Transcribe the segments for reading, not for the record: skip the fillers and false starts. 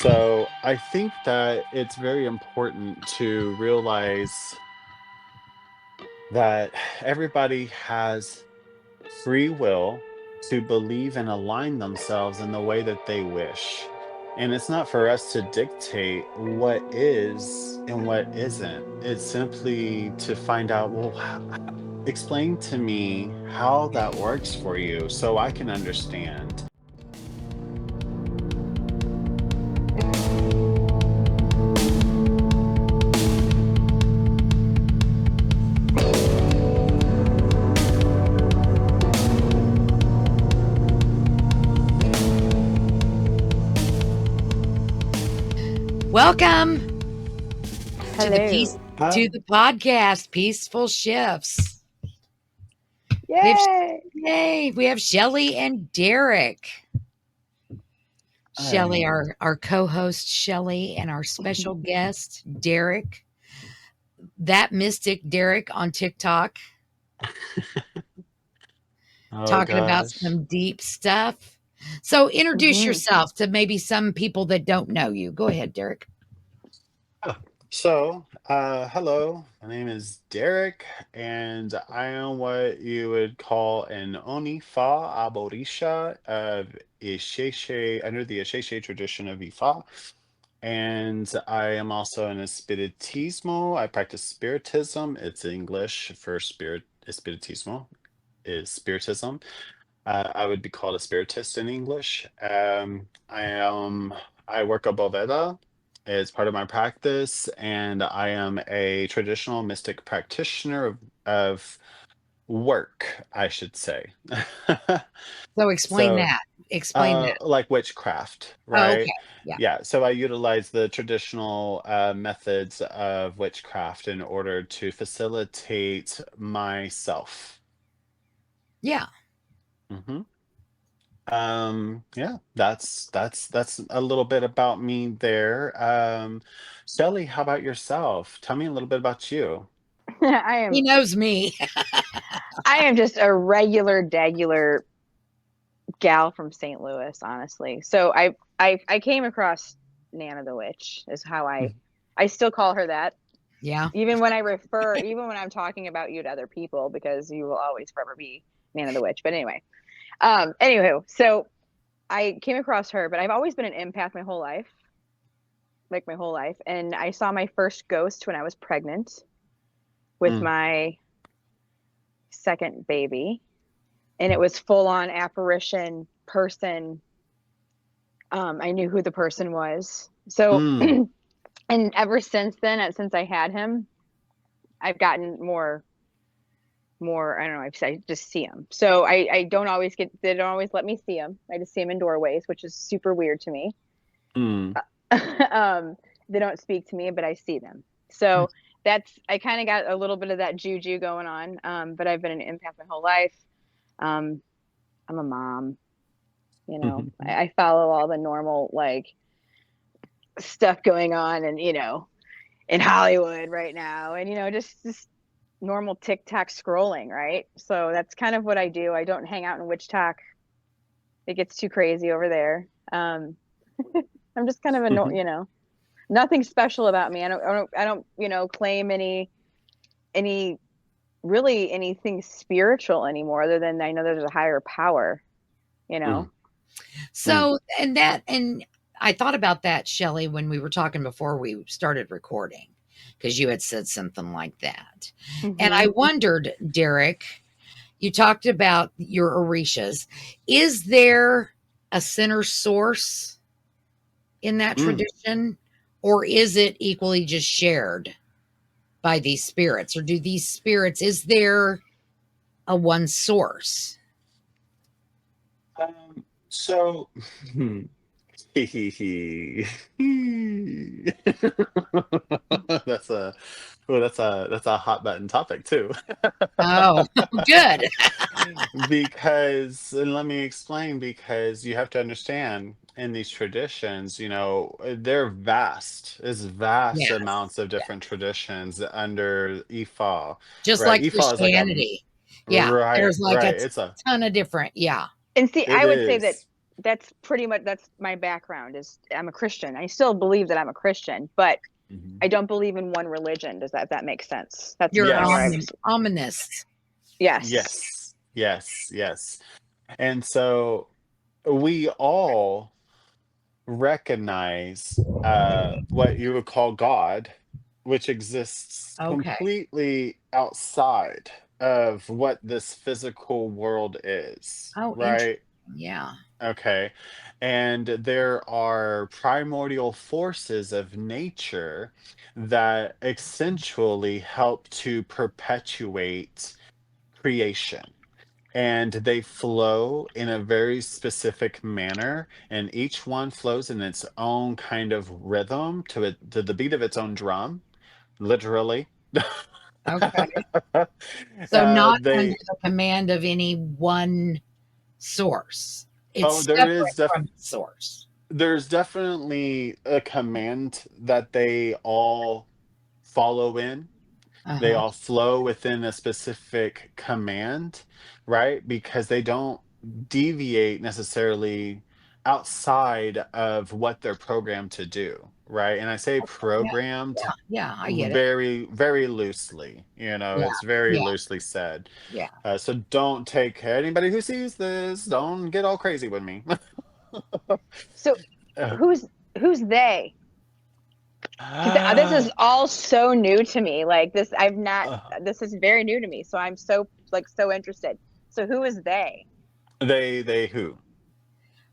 So I think that it's very important to realize that everybody has free will to believe and align themselves in the way that they wish. And it's not for us to dictate what is and what isn't. It's simply to find out, well, explain to me how that works for you so I can understand. Welcome to the Hello. podcast, Peaceful Shifts. We have Yay. we have Shelly and Derek. Shelly, Um, our co-host Shelly, and our special guest Derek. That mystic Derek on TikTok, oh talking about gosh. some deep stuff. So introduce hmm yourself to maybe some people that don't know you. Go ahead, Derek. Oh, hello. My name is Derek, and I am what you would call an Onifa Aborisha of Isheshe, under the Isheshe tradition of Ifa. And I am also an Espiritismo. I practice Spiritism. It's English for spirit. Espiritismo is Spiritism. I would be called a spiritist in English. I work a Boveda. It's part of my practice, and I am a traditional mystic practitioner of work, I should say. So explain So, that. Explain that. like witchcraft, Oh, okay. right? Yeah. Yeah, so I utilize the traditional methods of witchcraft in order to facilitate myself. Yeah. Mhm. Yeah, that's a little bit about me there. Shelly, how about yourself? Tell me a little bit about you. I He am knows me. I am just a regular degular gal from St. Louis, honestly. So I came across Nana the Witch is how I still call her that. Yeah. Even when I'm talking about you to other people, because you will always forever be Nana the Witch. But anyway, so I came across her, but I've always been an empath my whole life, like my whole life. And I saw my first ghost when I was pregnant with Mm, my second baby, and it was full on apparition person. I knew who the person was. So, mm, and ever since then, since I had him, I've gotten more. I don't know. I just see him. So I don't always get. They don't always let me see him. I just see him in doorways, which is super weird to me. mm, um, they don't speak to me, but I see them. So I kind of got a little bit of that juju going on. But I've been an empath my whole life. Um, I'm a mom. I follow all the normal like stuff going on, and in Hollywood right now, and just normal TikTok scrolling, right? So that's kind of what I do. I don't hang out in witch talk. It gets too crazy over there. I'm just kind of nothing special about me. I don't claim any really anything spiritual anymore, other than I know there's a higher power, you mm, know. mm, So, and I thought about that, Shelley, when we were talking before we started recording, because you had said something like that. And I hmm wondered, Derek, you talked about your Orishas. Is there a center source in that mm. tradition, or is it equally just shared by these spirits? Or do these spirits, is there a one source? So, that's a that's a hot button topic too. Oh, good. Because, and let me explain, because you have to understand in these traditions, they're vast. It's vast Yes. amounts of Yeah. different traditions under Ifa, Just right? like Ifa is like Christianity. Yeah. right, There's like a right. It's a, ton of different. Yeah. And see, it I would say that is. that's pretty much, that's my background, is I'm a Christian. I still believe that I'm a Christian, but Mhm. I don't believe in one religion. Does that make sense? That's You're kind of where I Yes, was. ominous. Yes. yes, yes, yes. And so we all recognize what you would call God, which exists Okay. completely outside of what this physical world is, Oh, interesting. right? Yeah. Okay. And there are primordial forces of nature that essentially help to perpetuate creation, and they flow in a very specific manner, and each one flows in its own kind of rhythm to the beat of its own drum, literally. Okay. So not under They the command of any one source. oh, It's there is separate from the source. there's definitely a command that they all follow in. They Uh-huh. all flow within a specific command, right? Because they don't deviate necessarily outside of what they're programmed to do, right? And I say Yeah. programmed Yeah. Yeah. I get it. very, very loosely, Yeah. it's very Yeah. loosely said. Yeah. So don't take anybody who sees this, don't get all crazy with me. So Uh, who's who's they? Because this is all so new to me. Like this, I've not. uh, This is very new to me. So I'm so, like, so interested. So who is they? they who?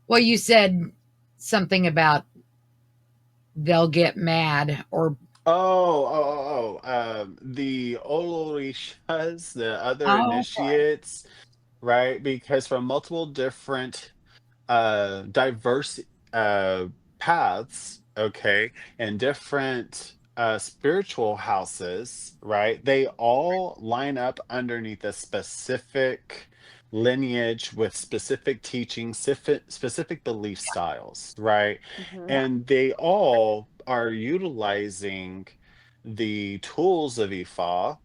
Well, you said something about they'll get mad or The Olorishas, the other oh boy. initiates, right? Because from multiple different diverse paths, okay, and different spiritual houses, right? They all line up underneath a specific lineage with specific teachings, specific belief styles, right? Hmm. And they all are utilizing the tools of Ifa,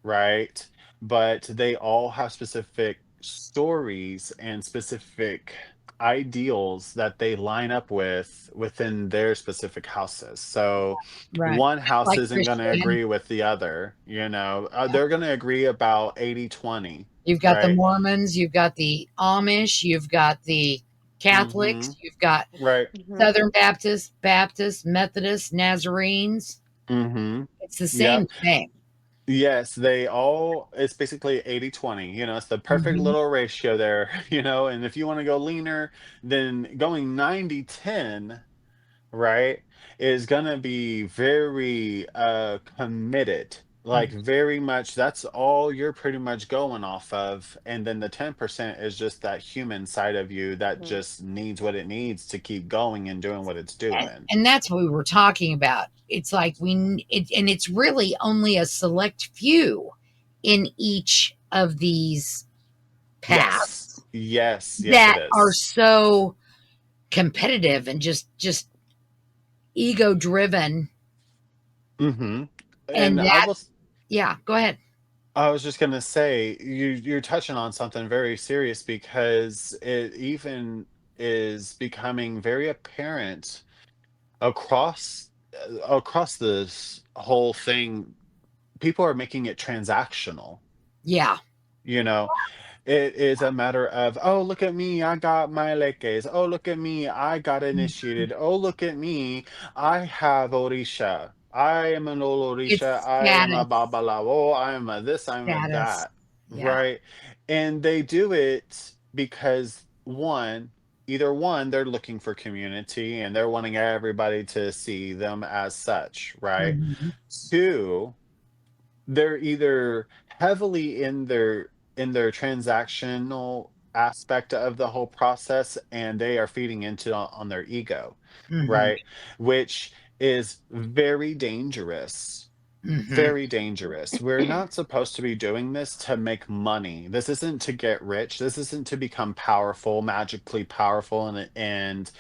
right? But they all have specific stories and specific ideals that they line up with within their specific houses. So Right. one Just house like isn't going to Christianity. agree with the other, they're going to agree about 80-20, You've got the right? Mormons, you've got the Amish, you've got the Mm-hmm. Catholics, you've got Right. Hmm. Southern Baptists, Baptists, Methodists, Nazarenes. Mm-hmm. It's the same Yep. thing. Yes, it's basically 80-20. It's the perfect Hmm. little ratio there, and if you want to go leaner, then going 90-10, right, is gonna be very committed. Like very much that's all you're pretty much going off of. And then the 10% is just that human side of you that Hmm. just needs what it needs to keep going and doing what it's doing. And that's what we were talking about. It's like and it's really only a select few in each of these Yes. paths Yes, yes, it that are is. so competitive and just ego driven. Mm-hmm. And And that, yeah, go ahead. I was just gonna say you're touching on something very serious because it even is becoming very apparent across this whole thing. People are making it transactional. Yeah. You know, it is a matter of, oh, look at me, I got my lekes. Oh, look at me, I got initiated. Oh, look at me, I have Orisha. I am an old Orisha. It's I am a status. Babalawo. I am a this, I am a Status. that. Yeah. Right? And they do it because either one, they're looking for community and they're wanting everybody to see them as such, right? Hmm. Two, they're either heavily in their transactional aspect of the whole process, and they are feeding into on their ego, Hmm. right? Which is very dangerous. Hmm. Very dangerous. We're not supposed to be doing this to make money. This isn't to get rich. This isn't to become powerful, magically powerful, and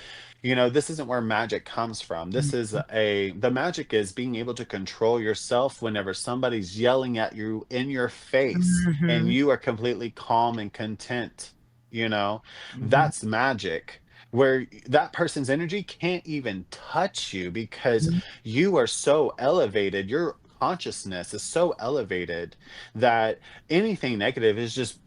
this isn't where magic comes from. The magic is being able to control yourself whenever somebody's yelling at you in your face and Hmm. you are completely calm and content, you know. Hmm. That's magic. where that person's energy can't even touch you because Mhm. you are so elevated. Your consciousness is so elevated that anything negative is just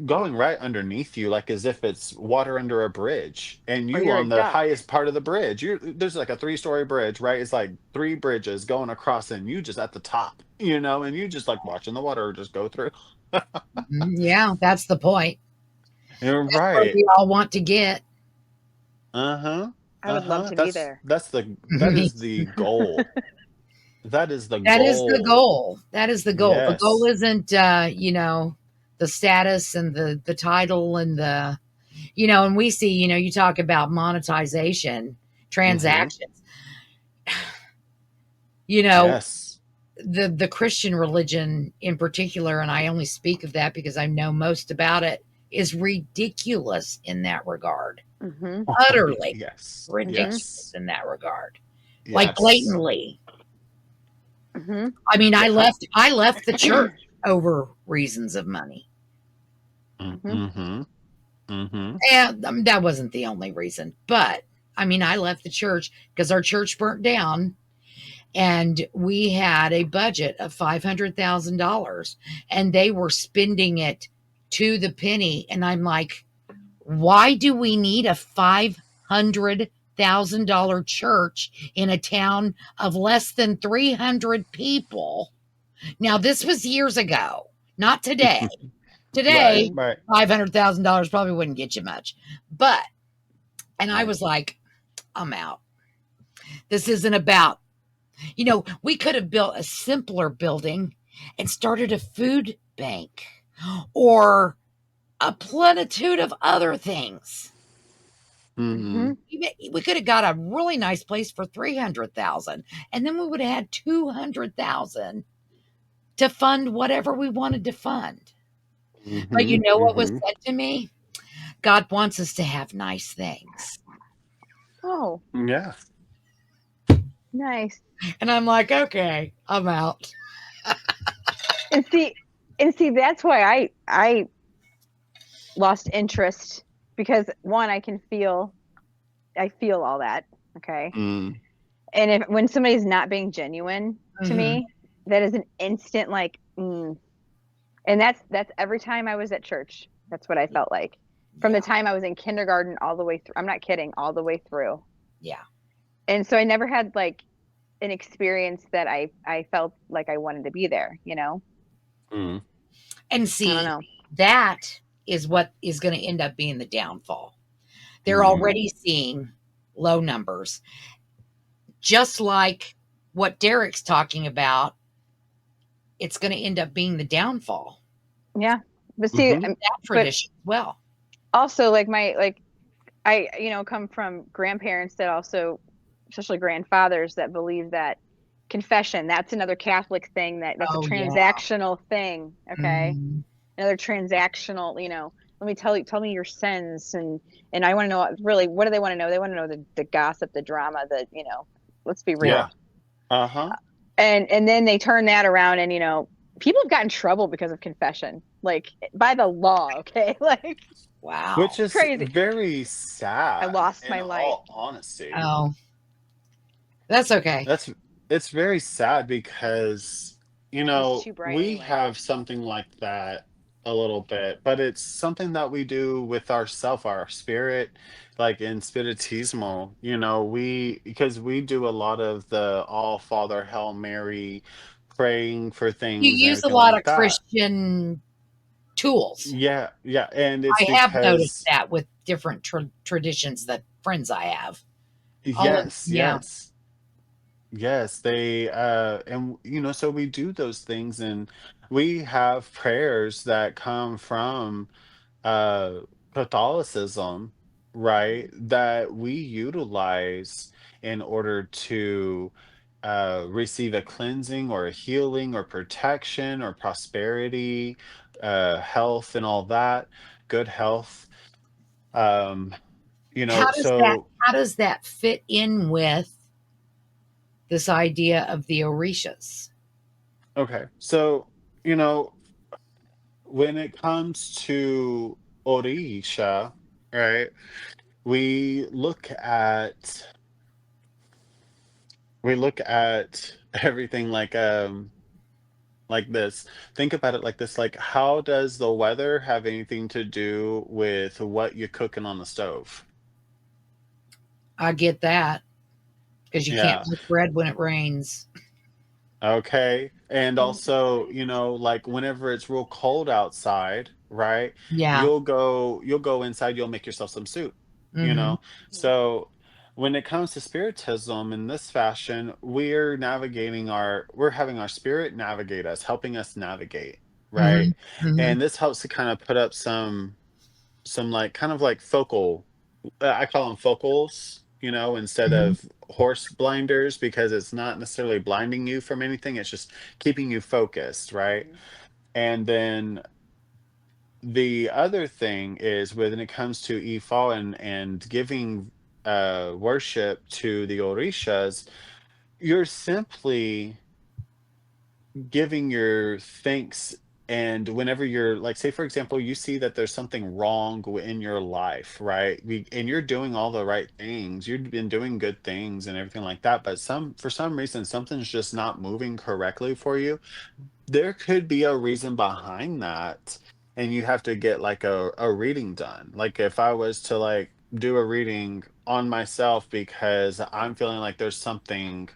going right underneath you, like as if it's water under a bridge and Or you you're a on the duck. highest part of the bridge. There's like a three-story bridge, right? It's like three bridges going across and you just at the top, and you just like watching the water just go through. Mhm. Yeah, that's the point. You're That's where right. we all want to get. Uh-huh. I would love Uh-huh. to be That's there. that's the that Me is the goal. That is the That is the goal. goal. That is the goal. The goal Yes. isn't, the status and the title and and we see, you talk about monetization, Mm-hmm. transactions. You know, Yes. the Christian religion in particular, and I only speak of that because I know most about it, is ridiculous in that regard. Mhm. Utterly Yes. Mhm. ridiculous Yes. in that regard. Like Yes. blatantly. Mhm. I mean, I Yeah. left the church over reasons of money. Mhm. Mm-hmm. Mm-hmm. And that wasn't the only reason. But I mean, I left the church because our church burnt down and we had a budget of $500,000 and they were spending it to the penny. And I'm like, why do we need a $500,000 church in a town of less than 300 people? Now, this was years ago, not today. Right. Today, Mhm. Right. $500,000 probably wouldn't get you much. But, and I Right. was like, I'm out. This isn't about, we could have built a simpler building and started a food bank or a plenitude of other things. Mm-hmm. Mhm. We could have got a really nice place for 300,000 and then we would have had 200,000 to fund whatever we wanted to fund. But you Mm-hmm. know what was Mm-hmm. said to me? God wants us to have nice things. Oh, Yeah. nice. And I'm like, okay, I'm out. And see that's why I lost interest because one, I feel all that, okay? Mm. And if when somebody's not being genuine to Mhm. me, that is an instant like, and that's every time I was at church. That's what I felt like. From the Yeah. time I was in kindergarten all the way through. I'm not kidding, all the way through. Yeah. And so I never had like an experience that I felt like I wanted to be there, you know? Mm. And I don't see, know. that is what is going to end up being the downfall. They're Mm. already seeing low numbers, just like what Derek's talking about. It's going to end up being the downfall Yeah. But see, Mm-hmm. that but tradition as well. also like I come from grandparents that also, especially grandfathers that believe that confession, that's another Catholic thing that's a Oh, yeah. transactional thing, okay? Mhm. Another transactional, let me tell me your sins, and I want to know really, what do they want to know? They want to know the gossip, the drama, let's be Yeah. real. Uh-huh. And then they turn that around and people have gotten in trouble because of confession, like by the law, okay? Like Which Wow. is crazy. very I sad, lost in my light. all honesty. Oh, that's okay. That's it's very sad because, It's too bright we anyway. have something like that a little bit, but it's something that we do with ourself, our spirit, like in Spiritismo, because we do a lot of the All Father, Hail Mary, praying for You things and use a everything lot like of that. Christian tools. Yeah, yeah, and it's I have noticed because that with different traditions that friends I have. All of yes, yeah. yes. Yes, they and so we do those things and we have prayers that come from uh Catholicism, right? That we utilize in order to receive a cleansing or a healing or protection or prosperity, health and all that, good health. Um, so How does that fit in with this idea of the Orishas? okay. So, you know, when it comes to Orisha, right? we look at we look at everything like this. Think about it like this, like how does the weather have anything to do with what you're cooking on the stove? I get that because you can't Yeah. make bread when it rains. Okay. And Mm, also, like whenever it's real cold outside, right? Yeah. You'll go inside, you'll make yourself some soup, you Hmm. know? So when it comes to spiritism in this fashion, we're having our spirit navigate us, helping us navigate, right? Hmm. Hmm. And this helps to kind of put up some like kind of like focal I call them focals, instead Hmm. of horse blinders because it's not necessarily blinding you from anything. It's just keeping you focused, right? mhm, And then the other thing is when it comes to Ifa and giving worship to the Orishas, you're simply giving your thanks. And whenever you're like, say for example, you see that there's something wrong in your life, right? And you're doing all the right things, you've been doing good things and everything like that, but for some reason something's just not moving correctly for you. There could be a reason behind that, and you have to get like a reading done. Like if I was to like do a reading on myself because I'm feeling like there's something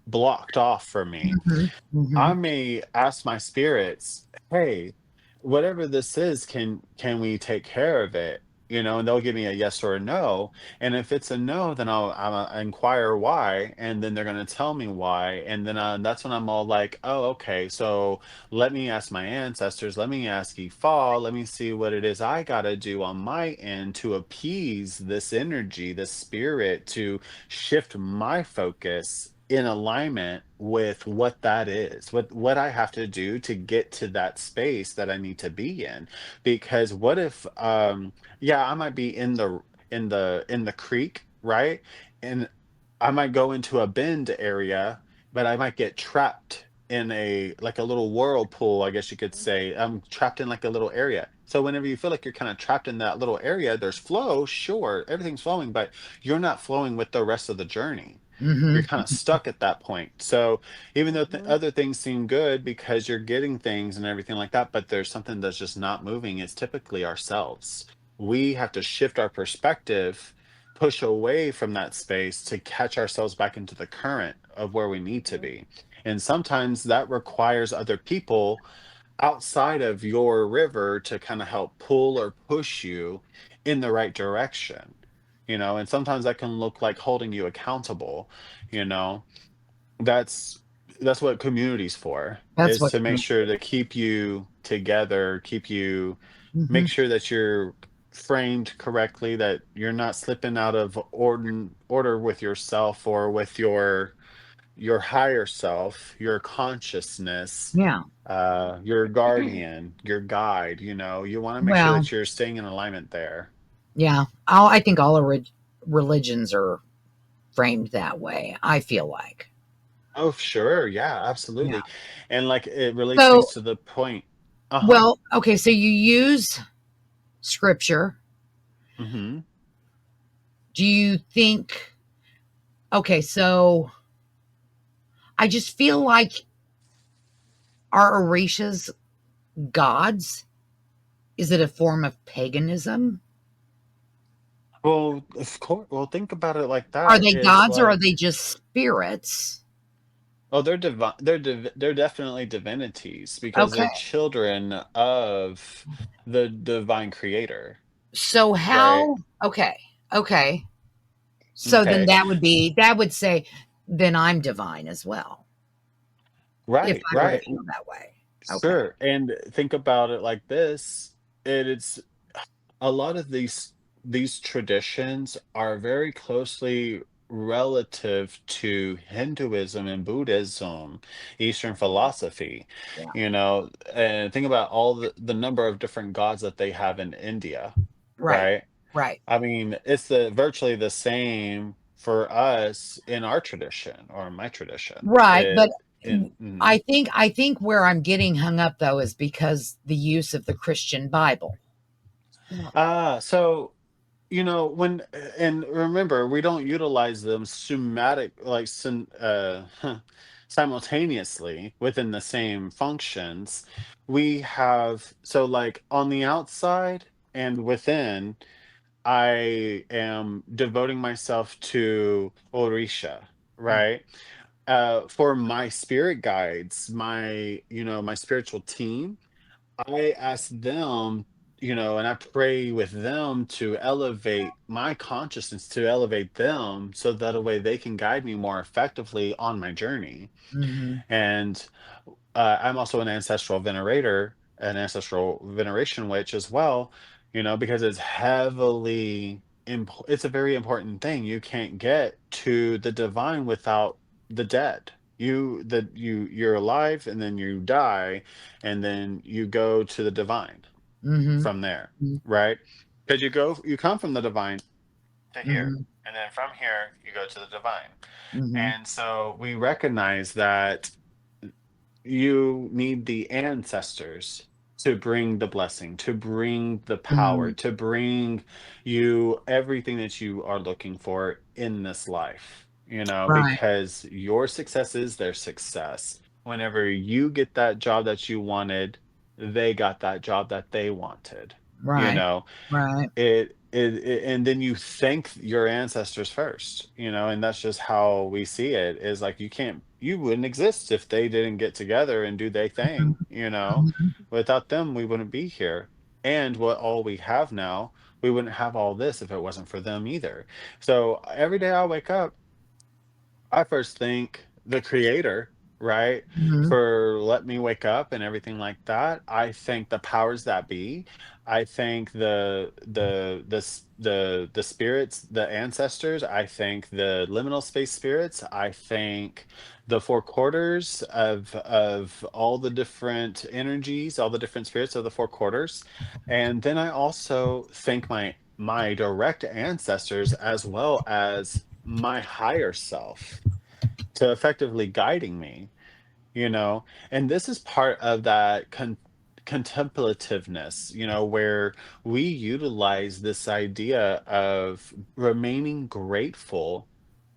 blocked off for me, Hmm. Hmm. I may ask my spirits, "Hey, whatever this is, can we take care of it?" And they'll give me a yes or a no. And if it's a no, then I'll inquire why, and then they're gonna tell me why, and then that's when I'm all like, "Oh, okay. So let me ask my ancestors. Let me ask Ifal. Let me see what it is I gotta do on my end to appease this energy, this spirit, to shift my focus in alignment with what that is, what I have to do to get to that space that I need to be in. Because what if yeah, I might be in the creek, right? And I might go into a bend area, but I might get trapped in a like a little whirlpool, I guess you could say. I'm trapped in like a little area. So whenever you feel like you're kind of trapped in that little area, there's flow, sure, everything's flowing, but you're not flowing with the rest of the journey. You're Hmm. kind of stuck at that point. So even though mhm, other things seem good because you're getting things and everything like that, but there's something that's just not moving, it's typically ourselves. We have to shift our perspective, push away from that space to catch ourselves back into the current of where we need to mhm, be. And sometimes that requires other people outside of your river to kind of help pull or push you in the right direction. And sometimes that can look like holding you accountable. you know that's that's what community's for, That's is what. to make sure to keep you together, make Hmm. sure that you're framed correctly, that you're not slipping out of order with yourself or with your higher self, your consciousness, Yeah. your guardian, your guide. You want to make sure Well, that you're staying in alignment there. yeah. I think all religions are framed that way. I feel like. Oh, sure. Yeah, Yeah. absolutely. And like it relates things So, to the point. Uh-huh. well, okay. So you use scripture. Hmm. Do you think? Okay. So I just feel like are Orishas gods? Is it a form of paganism? Well, of course. Well, think about it like Are that. they It's gods or are like, they just spirits? oh, they're divine. They're definitely divinities because they're Okay. children of the divine creator, So right? how? Okay. Okay. So then Okay. that would say then I'm divine as well if Right, I were to right. feel that way. Okay. Sure. And think about it like this. It's a lot of these traditions are very closely relative to Hinduism and Buddhism, Eastern mhm, philosophy. Yeah. And think about all the number of different gods that they have in India, Right. right? Right. I mean, it's the virtually the same for us in our tradition or in my tradition. Right. But It in mhm. I think where I'm getting hung up though is because the use of the Christian Bible. mhm, Ah, so. when and remember, we don't utilize them simultaneously within the same functions. We have so like on the outside and within, I am devoting myself to Orisha, right? For my spirit guides, my spiritual team, I ask them, and I pray with them to elevate my consciousness, to elevate them so that a way they can guide me more effectively on my journey. Mhm. And I'm also an ancestral veneration witch as well, because it's a very important thing. You can't get to the divine without the dead. You're alive and then you die and then you go to the divine Mhm. from there, Mhm. right? Because you come from the divine to here, Mhm. and then from here you go to the divine. Mhm. And so we recognize that you need the ancestors to bring the blessing, to bring the power, Mhm. to bring you everything that you are looking for in this life, Right. because your success is their success. Whenever you get that job that you wanted, they got that job that they wanted, you Right. know Right. and then you thank your ancestors first, and that's just how we see it, is like you wouldn't exist if they didn't get together and do their Mhm. thing. Mhm. Without them we wouldn't be here, and what all we have now, we wouldn't have all this if it wasn't for them either. So every day I wake up, I first thank the creator, right? Mhm. For let me wake up and everything like that. I thank the powers that be. I thank the spirits, the ancestors. I thank the liminal space spirits. I thank the four quarters of all the different energies, all the different spirits of the four quarters. And then I also thank my direct ancestors as well as my higher self to effectively guiding me, and this is part of that contemplativeness, where we utilize this idea of remaining grateful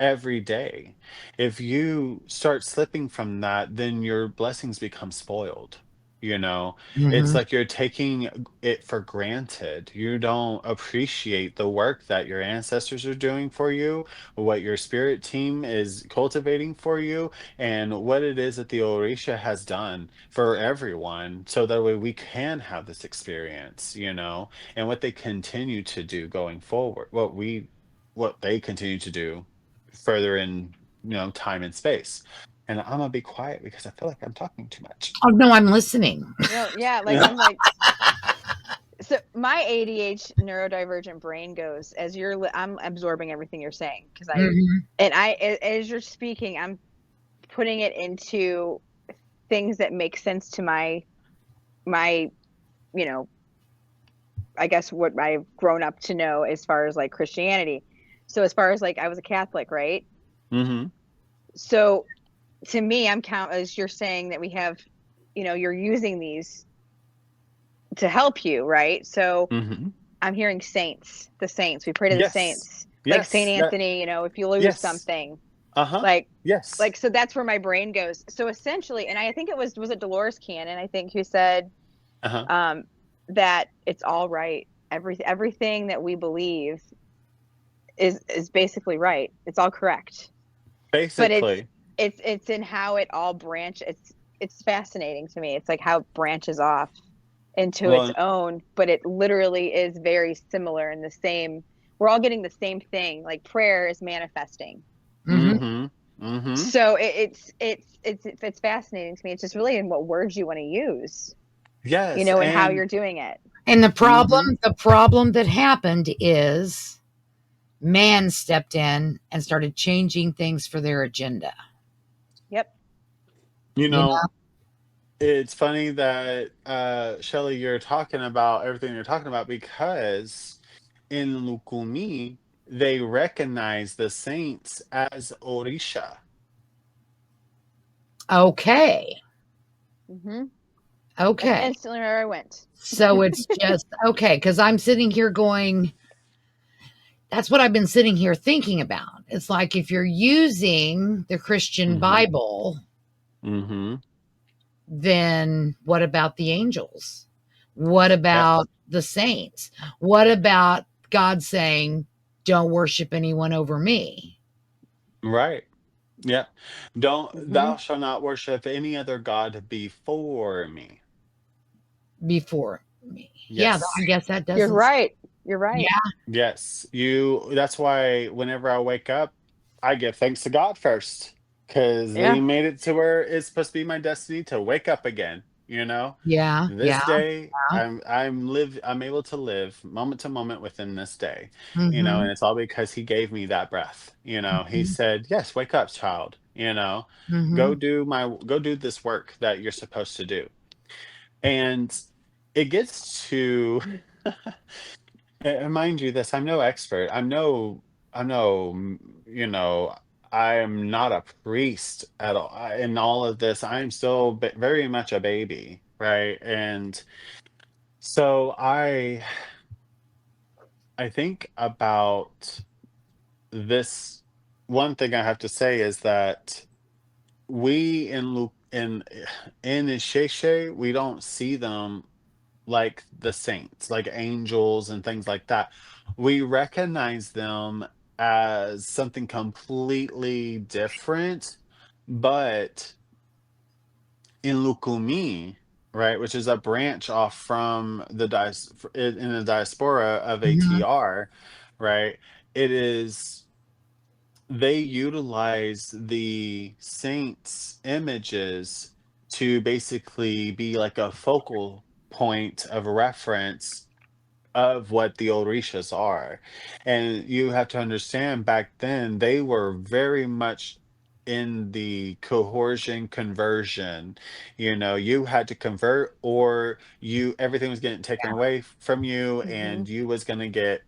every day. If you start slipping from that, then your blessings become spoiled. It's Mhm. like you're taking it for granted. You don't appreciate the work that your ancestors are doing for you, what your spirit team is cultivating for you, and what it is that the Orisha has done for everyone, so that way we can have this experience, and what they continue to do going forward, what they continue to do further in, time and space. And I'm gonna be quiet because I feel like I'm talking too much. Oh, no, I'm listening. No, yeah, like I'm like, so my ADH neurodivergent brain goes as I'm absorbing everything you're saying because Mhm. as you're speaking, I'm putting it into things that make sense to my, you know, I guess what I've grown up to know as far as like Christianity. So as far as like I was a Catholic, right? Mm-hmm. So to me, I'm count as you're saying that we have, you're using these to help you, right? So Mm-hmm. I'm hearing saints, the saints. We pray to the Yes. saints, like Saint Yes. Anthony. If you lose Yes. something, Uh-huh. like, Yes. so that's where my brain goes. So essentially, and I think was it Dolores Cannon? I think who said Uh-huh. um, that it's all right. Everything that we believe is basically right. It's all correct, but Basically. it's in how it all It's fascinating to me. It's like how it branches off into its Well, own, but it literally is very similar in the same. We're all getting the same thing. Like prayer is manifesting. Mhm. mm-hmm. Mm-hmm. So it's fascinating to me. It's just really in what words you want to use, Yes. and how And you're doing it. And mm-hmm. the problem that happened is man stepped in and started changing things for their agenda. Yep. You You know, know? it's funny that Shelly, you're talking about everything you're talking about, because in Lukumi, they recognize the saints as Orisha. Okay. Hmm. That's Okay. instantly where I went. So it's just okay because I'm sitting here going, that's what I've been sitting here thinking about. It's like if you're using the Christian Mm-hmm. Bible, Mm-hmm. then what about the angels? What Yeah. about the saints? What about God saying, don't worship anyone over me Right. Yeah. Don't Hmm. thou shalt not worship any other god before me. before me? Yeah, I Yes. guess that You're doesn't. right. You're Yeah, right. Yes. That's why whenever I wake up, I give thanks to God first. Because Yeah. He made it to where it's supposed to be my destiny to wake up again, you know? yeah, This yeah. day I'm able to live moment to moment within this day, Mm-hmm. and it's all because He gave me that breath. He said, "Yes, wake up, child, Mm-hmm. go do this work that you're supposed to do." And it gets to and mind you this, I'm no expert. I am not a priest at all. In all of this, I am still very much a baby, right? And so I think about this. One thing I have to say is that we in Lu in Isheshe, we don't see them like the saints, like angels and things like that. We recognize them as something completely different, but in Lukumi, right, which is a branch off from in the diaspora of Mm-hmm. ATR, right? It is they utilize the saints' images to basically be like a focal point of reference of what the Orishas are. And you have to understand back then they were very much in the coercion conversion. You had to convert or you everything was getting taken away from you Hmm. and you was gonna get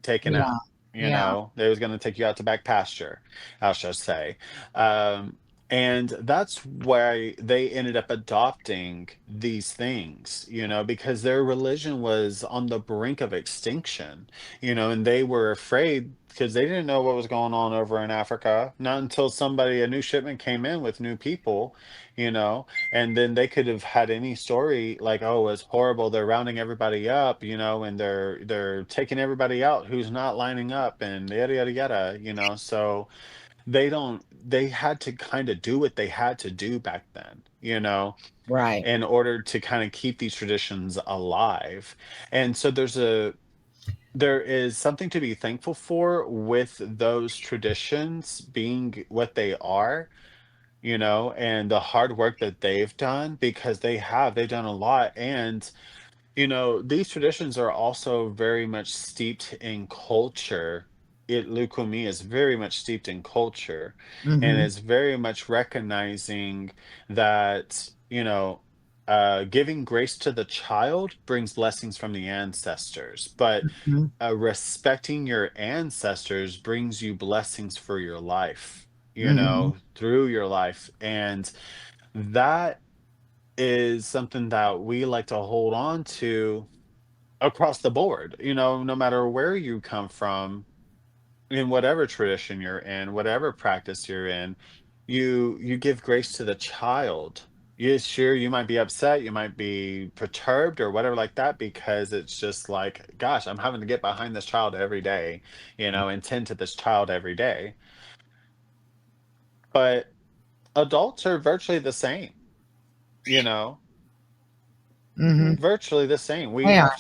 taken Yeah, out. yeah. They was going to take you out to back pasture, I shall say. Um, and that's why they ended up adopting these things, because their religion was on the brink of extinction, and they were afraid because they didn't know what was going on over in Africa, not until a new shipment came in with new people, and then they could have had any story like, oh, it's horrible, they're rounding everybody up, and they're taking everybody out who's not lining up and yada yada yada, so they had to kind of do what they had to do back then, Right. in order to kind of keep these traditions alive. And so there is something to be thankful for with those traditions being what they are, and the hard work that they've done because they've done a lot. And, these traditions are also very much steeped in culture. Lukumi is very much steeped in culture and Mm-hmm. is very much recognizing that, giving grace to the child brings blessings from the ancestors, but Mm-hmm. respecting your ancestors brings you blessings for your life, Mm-hmm. through your life. And that is something that we like to hold on to across the board, no matter where you come from, in whatever tradition you're in, whatever practice you're in, you give grace to the child. Yeah, sure, you might be upset, you might be perturbed or whatever like that, because it's just like, gosh, I'm having to get behind this child every day, and tend to this child every day. But adults are virtually the same, you know, Mm-hmm. virtually the same. Yeah.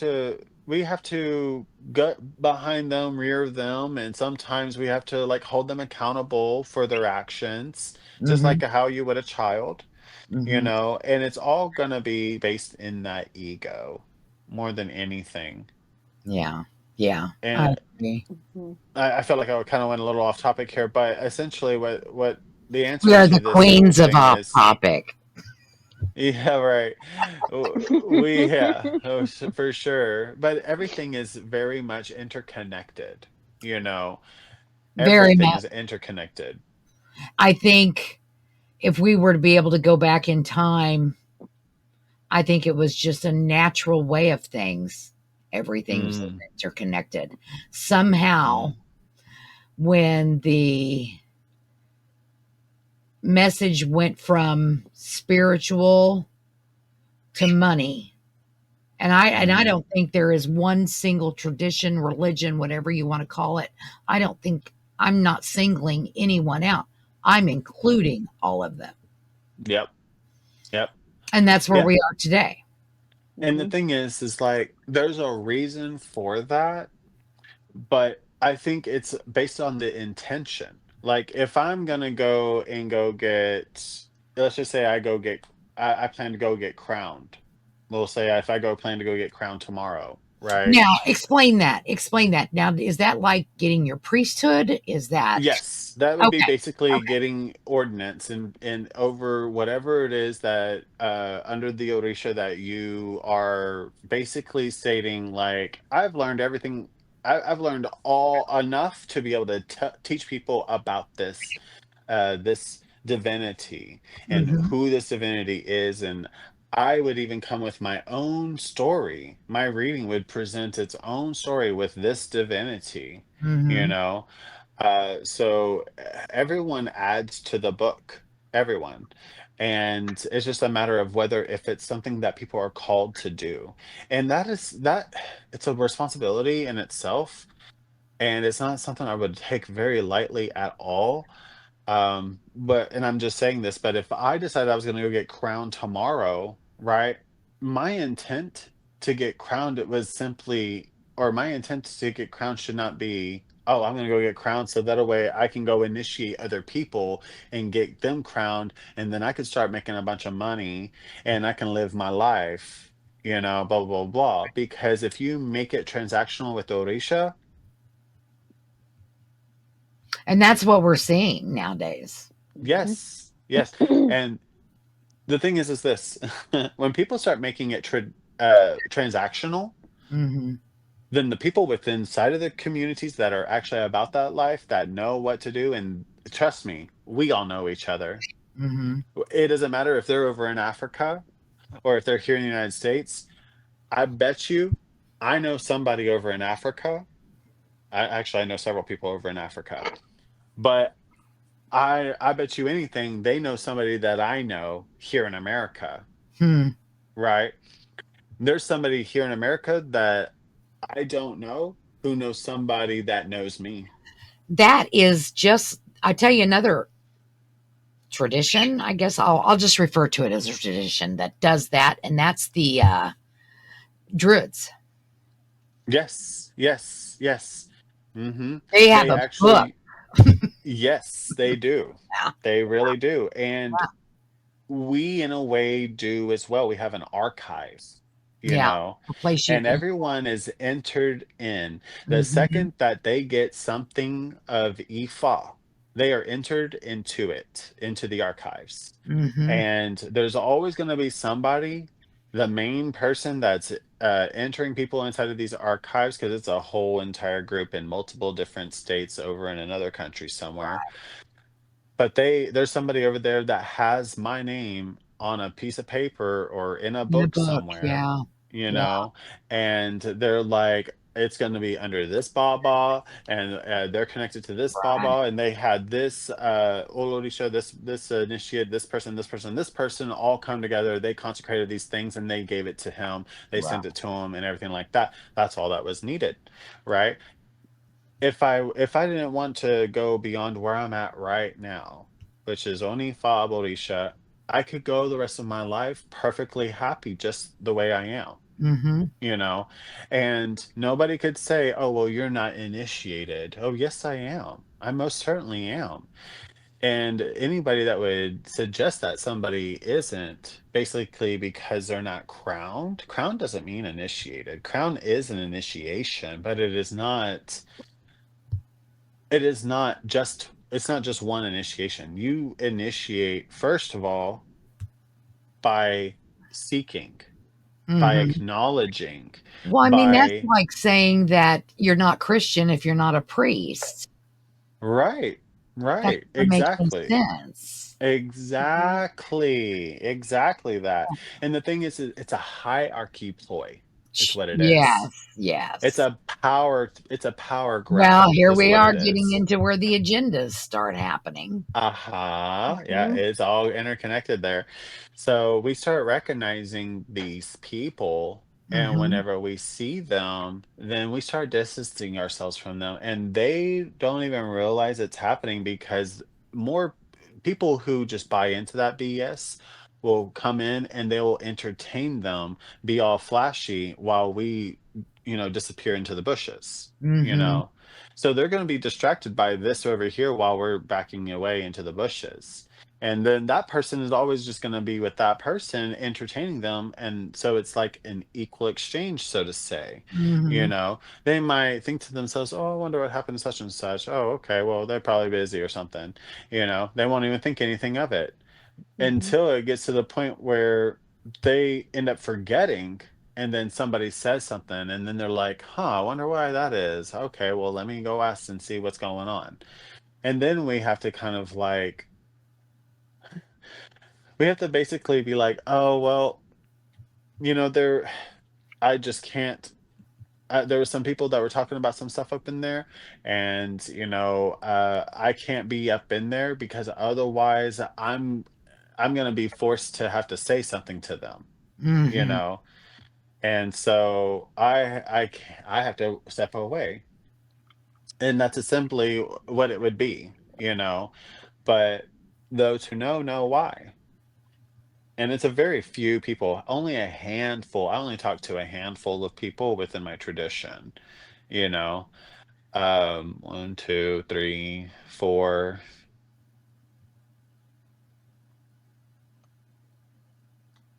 We have to gut behind them, rear them, and sometimes we have to like hold them accountable for their actions, just Mm-hmm. like how you would a child, Mm-hmm. and it's all gonna be based in that ego more than anything. Yeah. Yeah. I And agree. Hmm. I felt like I kind of went a little off topic here, but essentially what the We answer are to the this whole queens of thing off is. topic. Yeah, right. Oh, for sure. But everything is very much interconnected, you know. Very Everything much. is interconnected. I think if we were to be able to go back in time, I think it was just a natural way of things. Everything was Mm, interconnected. Somehow, mm, when the message went from spiritual to money, and I mm. don't think there is one single tradition, religion, whatever you want to call it. I don't think I'm not singling anyone out. I'm including all of them. Yep. Yep. And that's where Yeah. we are today. And the Mhm. thing is like there's a reason for that, but I think it's based on the intention. Like if I'm gonna go and go get, let's just say I plan to go get crowned. We'll say if I go plan to go get crowned tomorrow, right? Now, explain that. Explain that. Now, is that like getting your priesthood? Is that Yes, that would be okay? basically Okay. getting ordinance and over whatever it is that under the Orisha that you are basically stating like I've learned everything. I've learned all enough to be able to teach people about this divinity and Mm-hmm. who this divinity is. And I would even come with my own story. My reading would present its own story with this divinity, you Mm-hmm. know? Everyone adds to the book, everyone. And it's just a matter of whether if it's something that people are called to do. And that it's a responsibility in itself. And it's not something I would take very lightly at all. But and I'm just saying this, but if I decided I was gonna go get crowned tomorrow, right? My intent to get crowned, it was simply, or my intent to get crowned should not be, oh, I'm gonna go get crowned so that a way I can go initiate other people and get them crowned, and then I could start making a bunch of money and I can live my life, blah blah blah blah. Because if you make it transactional with Orisha, And that's what we're seeing nowadays. Mhm. yes, yes. And the thing is this, when people start making it transactional, Mm-hmm. then the people within inside of the communities that are actually about that life, that know what to do, and trust me, we all know each other. Mm-hmm. It doesn't matter if they're over in Africa or if they're here in the United States. I bet you I know somebody over in Africa. I know several people over in Africa. But I bet you anything they know somebody that I know here in America, Hmm. right? There's somebody here in America that I don't know who knows somebody that knows me. That is just. I tell you another tradition. I guess I'll just refer to it as a tradition that does that, and that's the Druids. Yes, yes, yes. They have They a book. actually, yes, they do. Yeah. They really do. And we, in a way, do as well. We have an archive, you Yeah. know, A place you and can. everyone is entered in. The Mm-hmm. second that they get something of Ifa, they are entered into it, into the archives. Mm-hmm. And there's always going to be somebody, the main person that's entering people inside of these archives, because it's a whole entire group in multiple different states over in another country somewhere. But there's somebody over there that has my name on a piece of paper or in a In a book book. somewhere, Yeah. you Yeah. know, and they're like, it's going to be under this Baba, and they're connected to this Right. Baba, and they had this Olorisha, this initiate, this person all come together. They consecrated these things and they gave it to him. They Right. sent it to him and everything like that. That's all that was needed, right? If I didn't want to go beyond where I'm at right now, which is only Fa Borisha, I could go the rest of my life perfectly happy just the way I am, Mm-hmm. you know? And nobody could say, "Oh, well, you're not initiated." Oh, yes, I am. I most certainly am. And anybody that would suggest that somebody isn't, basically because they're not crowned, crown doesn't mean initiated. Crown is an initiation, but it's not just one initiation. You initiate first of all by seeking, by Mm-hmm. acknowledging, Well, I mean, that's by like saying that you're not Christian if you're not a priest. right, That right, doesn't make any exactly. sense. Exactly, exactly that. And the thing is, it's a hierarchy ploy. It's what it is. Yes, yes. It's a power Well, grab here is we what are it getting is. into where the agendas start happening. Uh-huh. Yeah, Mhm. it's all interconnected there. So we start recognizing these people, and Hmm. whenever we see them, then we start distancing ourselves from them. And they don't even realize it's happening because more people who just buy into that BS will come in and they will entertain them, be all flashy while we, disappear into the bushes, you Hmm. know? So they're going to be distracted by this over here while we're backing away into the bushes. And then that person is always just going to be with that person, entertaining them. And so it's like an equal exchange, so to say. Hmm. They might think to themselves, oh, I wonder what happened to such and such. Oh, okay. Well, they're probably busy or something. They won't even think anything of it Mhm. until it gets to the point where they end up forgetting, and then somebody says something and then they're like, huh, I wonder why that is. Okay, well, let me go ask and see what's going on. And then we have to kind of like we have to basically be like, oh well, there I just can't. There were some people that were talking about some stuff up in there, and I can't be up in there because otherwise I'm gonna be forced to have to say something to them, you Hmm. know and so I have to step away, and that's simply what it would be. But those who know why, and it's a very few people, only a handful. I only talk to a handful of people within my tradition. You know, one, two, three, four,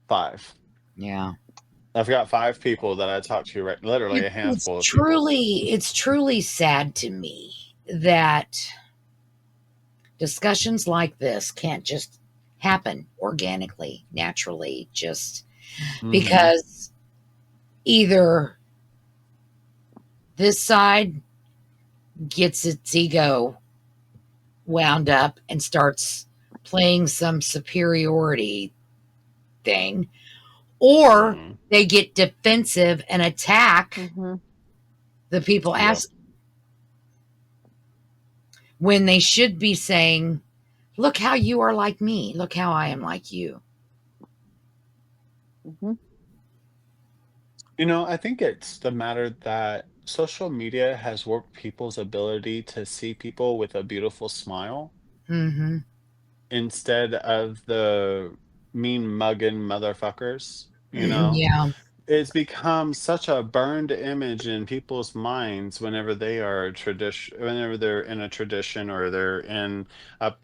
five. Yeah. I've got five people that I talk to, right? Literally a It's handful of people. truly sad to me that discussions like this can't just happen organically, naturally, just Hmm. because either this side gets its ego wound up and starts playing some superiority thing, or Hmm. they get defensive and attack Mhm. the people Yep. ask when they should be saying, look how you are like me, look how I am like you. Mhm. I think it's the matter that social media has warped people's ability to see people with a beautiful smile Mm-hmm. instead of the mean mugging motherfuckers, Yeah. It's become such a burned image in people's minds whenever they're in a tradition or they're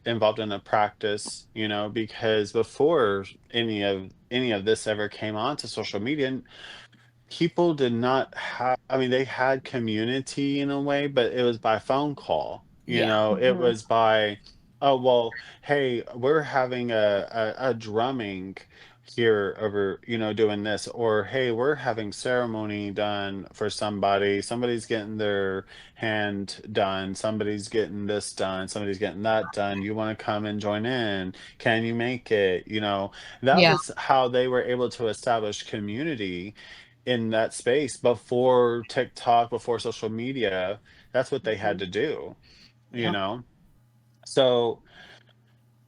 involved in a practice, because before any of this ever came onto social media, people did not have, I mean, they had community in a way, but it was by phone call. Yeah. It Mhm. was by, oh well, hey, we're having a drumming here over, doing this, or hey, we're having ceremony done for somebody's getting their hand done, somebody's getting this done, somebody's getting that done, you want to come and join in, can you make it, that Yeah. was how they were able to establish community in that space before TikTok, before social media. That's what they had Mhm. to do, you Yeah. know? So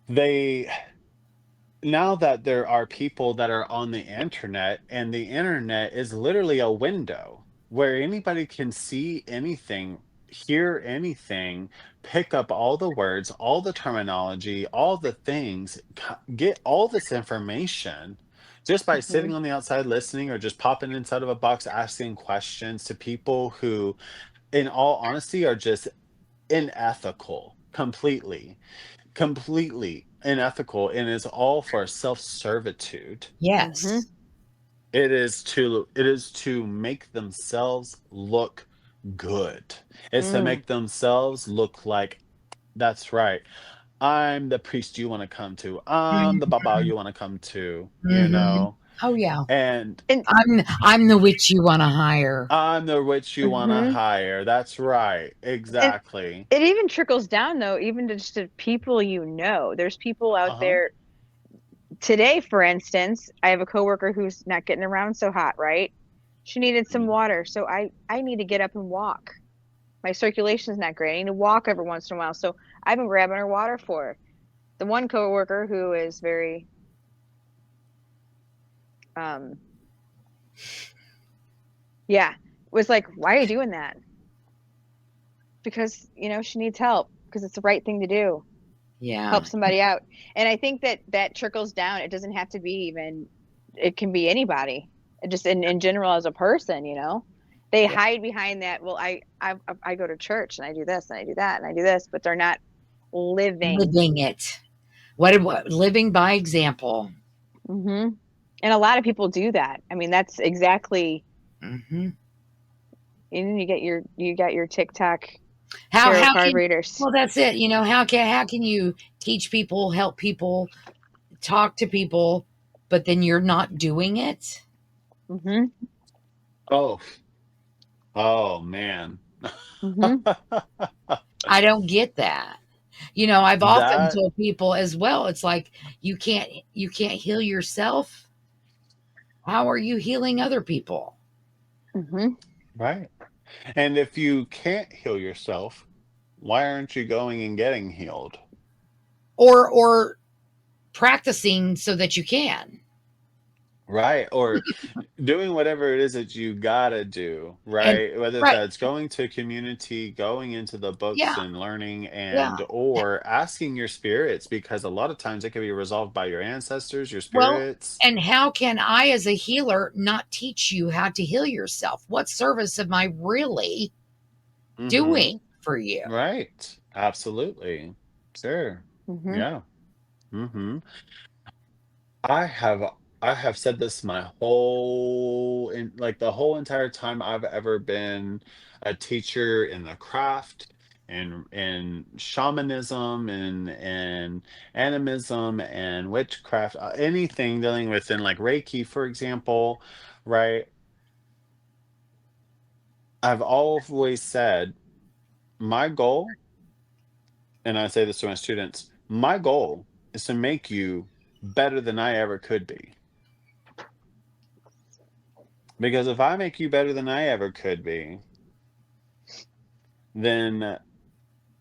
they now that there are people that are on the internet, and the internet is literally a window where anybody can see anything, hear anything, pick up all the words, all the terminology, all the things, get all this information just by sitting Mhm. on the outside listening or just popping inside of a box asking questions to people who, in all honesty, are just unethical completely unethical, and it's all for self-servitude. Yes. Mhm. It is to make themselves look good. It's to Mm. make themselves look like, that's right, I'm the priest you want to come to, I'm the baba Mm-hmm. you want to come to, Mm-hmm. Oh yeah. and And I'm the witch you want to hire. I'm the witch you want to mhm. hire. That's right, And exactly. it even trickles down though, even to just the people you know. There's people out Uh-huh. there today, for instance. I have a coworker who's not getting around so hot, right? She needed some Mm. water. So I need to get up and walk. My circulation's not great. I need to walk every once in a while. So I've been grabbing her water for her. The one coworker who is very um yeah, was like, "Why are you doing that?" Because, she needs help because it's the right thing to do. Yeah. Help somebody out. And I think that that trickles down. It doesn't have to be even, it can be anybody. Just in general as a person, they Yeah. hide behind that. Well, I go to church and I do this and I do that and I do this, but they're not living. Living it. What living by example. Hmm. And a lot of people do that. I mean, that's exactly, Hmm. and you got your TikTok How tarot card can, readers. well, that's it. How can you teach people, help people, talk to people, but then you're not doing it? Hmm. Oh, oh man. Hmm. I don't get that. I've often That told people as well, it's like you can't heal yourself. How are you healing other people? Hmm. right. And if you can't heal yourself, why aren't you going and getting healed? Or practicing so that you can. Right. Or doing whatever it is that you gotta do, And right? Whether right. that's going to community, going into the books Yeah. and learning, Yeah. and or asking your spirits, because a lot of times it can be resolved by your ancestors, your Well, spirits. and how can I, as a healer, not teach you how to heal yourself? What service am I really doing Mm-hmm. for you? Right. Absolutely. Sure. Hmm. Yeah. Mm-hmm. I have I have said this my whole in like the whole entire time I've ever been a teacher in the craft and shamanism and animism and witchcraft, anything dealing with in like Reiki, for example, right? I've always said my goal, and I say this to my students, my goal is to make you better than I ever could be. Because if I make you better than I ever could be, then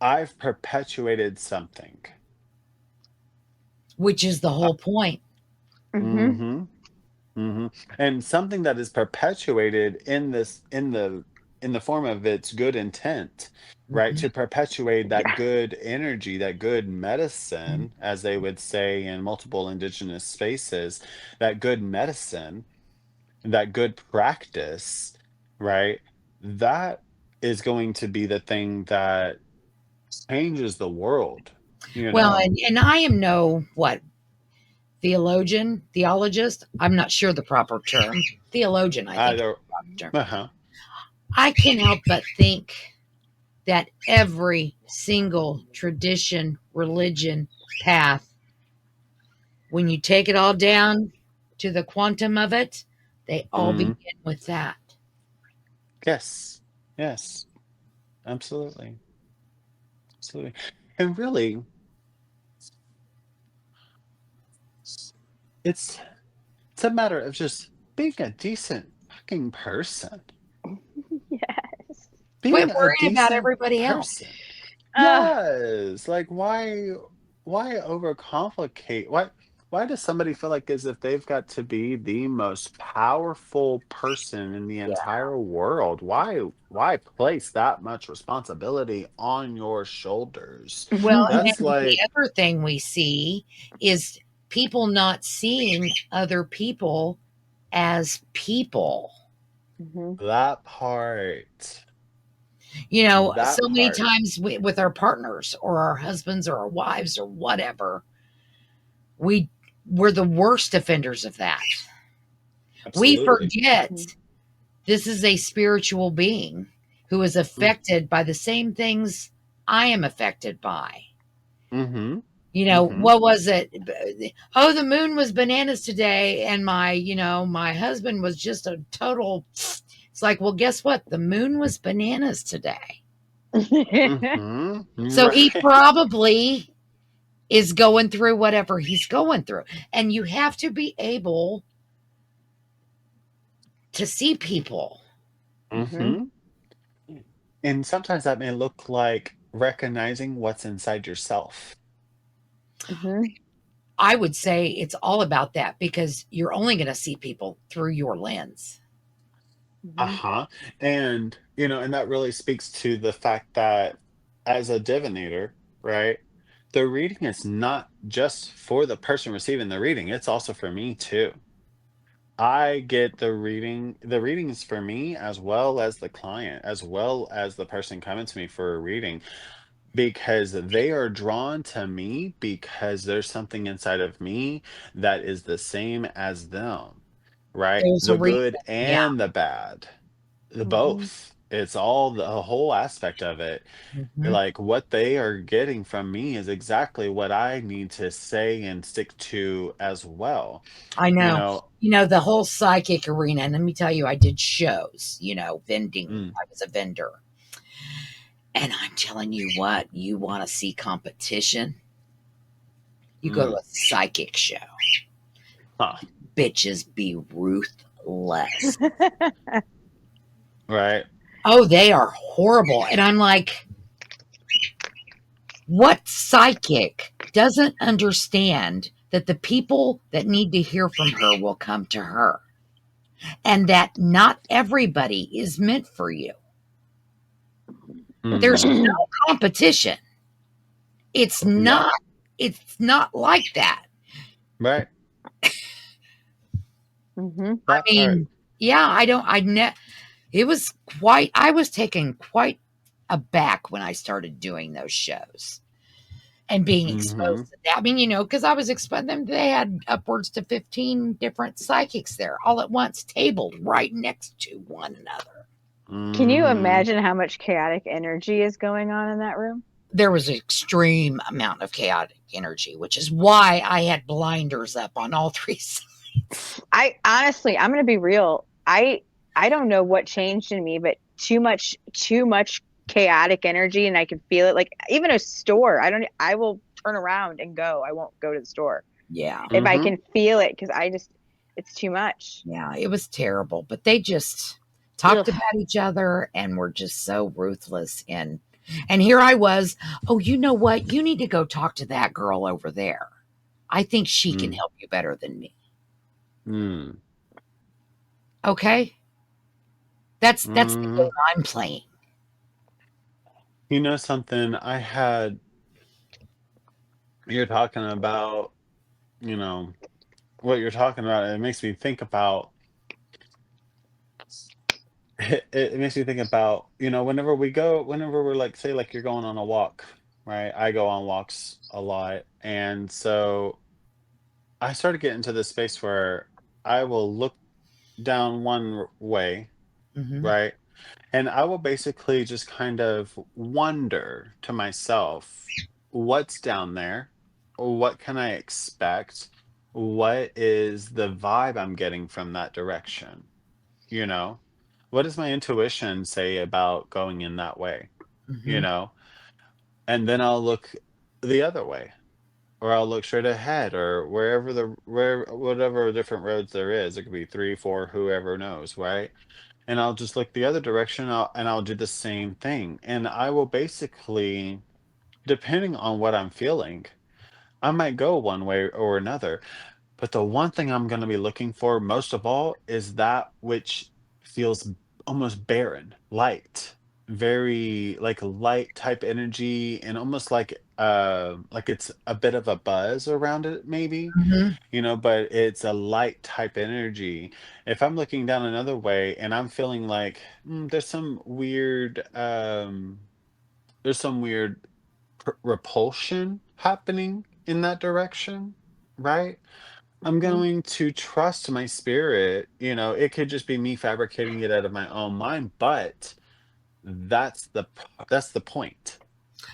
I've perpetuated something. Which is the whole point. Hmm. Mhm. Mhm. And something that is perpetuated in this in the form of its good intent, right? Mhm. To perpetuate that Yeah. good energy, that good medicine, as they would say in multiple indigenous spaces, that good medicine, that good practice, right? That is going to be the thing that changes the world, you Well, know? and I am no what theologist. I'm not sure the proper term. Theologian, I think, is Either the proper term. uh-huh. I can't help but think that every single tradition, religion, path, when you take it all down to the quantum of it, they all Mhm. begin with that. Yes. Yes. Absolutely. Absolutely. And really, it's it's a matter of just being a decent fucking person. Yes. Quit Being a worrying about decent everybody else. person. Uh, Yes. Like why overcomplicate? Why does somebody feel like as if they've got to be the most powerful person in the Yeah. entire world? Why place that much responsibility on your shoulders? Well, mhm. That's and the like other thing we see is people not seeing other people as people. Mhm. that part. So That many part. times with our partners or our husbands or our wives or whatever, we we're the worst offenders of that. We Absolutely. forget Mhm. this is a spiritual being who is affected by the same things I am affected by. Mm-hmm. Mm-hmm. What was it? Oh, the moon was bananas today, and my husband was just a total. It's like, well, guess what? The moon was bananas today. Mm-hmm. So he Right. probably is going through whatever he's going through. And you have to be able to see people. Mhm. Hmm. And sometimes that may look like recognizing what's inside yourself. Mhm. I would say it's all about that because you're only going to see people through your lens. Mhm. Uh-huh. And, and that really speaks to the fact that as a divinator, right, the reading is not just for the person receiving the reading, it's also for me too. I get the readings for me as well as the client, as well as the person coming to me for a reading, because they are drawn to me because there's something inside of me that is the same as them, right? There's a The reason. good Yeah. and the bad, the Mhm. both. It's all the whole aspect of it. Mhm. Like what they are getting from me is exactly what I need to say and stick to as well. I You know. know, The whole psychic arena. And let me tell you, I did shows, vending. mm, I was a vendor. And I'm telling you what, you want to see competition? You go to mm, a psychic show. huh, Bitches be ruthless. right. Oh, they are horrible. And I'm like, what psychic doesn't understand that the people that need to hear from her will come to her and that not everybody is meant for you? There's Hmm. Mhm. no competition. It's Yeah, not. It's not like that. right. I That part. mean, yeah, I don't. It was quite. I was taken quite aback when I started doing those shows and being Hmm. exposed to that. I mean, because I was exposed them. They had upwards to 15 different psychics there, all at once, tabled right next to one another. Can you Hmm. imagine how much chaotic energy is going on in that room? There was an extreme amount of chaotic energy, which is why I had blinders up on all three sides. I honestly, I'm gonna be real. I don't know what changed in me, but too much chaotic energy, and I can feel it. Like even a store, I will turn around and go. I won't go to the store Yeah. if I Hmm. can feel it because it's too much. Yeah, it was terrible, but they just talked Ugh. about each other and were just so ruthless and here I was, "Oh, you know what? You need to go talk to that girl over there. I think she can Mm, help you better than me." mm, Okay? That's the game mm. I'm playing. You know something? You're talking about, you know, what you're talking about. It makes me think about, it makes me think about, whenever we're like, say, like you're going on a walk, right? I go on walks a lot. And so I started getting to this space where I will look down one way, Mhm. right? And I will basically just kind of wonder to myself, what's down there? What can I expect? What is the vibe I'm getting from that direction? You know, what does my intuition say about going in that way? You Mhm. know, and then I'll look the other way, or I'll look straight ahead, or whatever different roads there is. It could be three, four, whoever knows, right? And I'll just look the other direction, and I'll do the same thing. And I will basically, depending on what I'm feeling, I might go one way or another. But the one thing I'm going to be looking for most of all is that which feels almost barren, light, very like light type energy, and almost like it's a bit of a buzz around it, maybe, Mhm. but it's a light type energy. If I'm looking down another way and I'm feeling like there's some weird repulsion happening in that direction, right? I'm Mhm. going to trust my spirit. It could just be me fabricating it out of my own mind, but that's the point.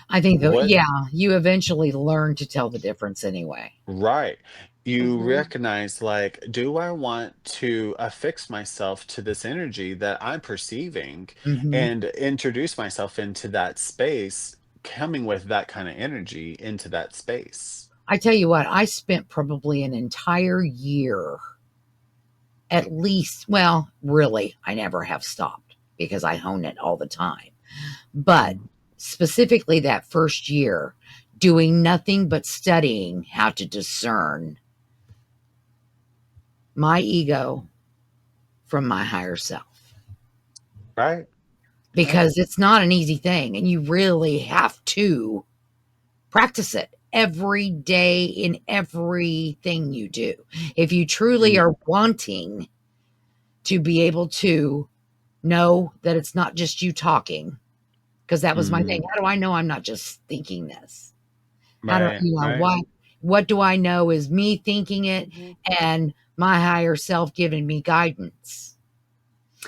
I think that What yeah, you eventually learn to tell the difference anyway. Right. You Mhm. recognize, like, do I want to affix myself to this energy that I'm perceiving Mhm. and introduce myself into that space, coming with that kind of energy into that space? I tell you what, I spent probably an entire year at least, well, really, I never have stopped because I hone it all the time. But Mhm. specifically that first year, doing nothing but studying how to discern my ego from my higher self. Right. Right. Because it's not an easy thing, and you really have to practice it every day in everything you do. If you truly Mm, are wanting to be able to know that it's not just you talking, because that was my thing. mm, How do I know I'm not just thinking this? How do right. Right. what do I know is me thinking it Mhm. and my higher self giving me guidance?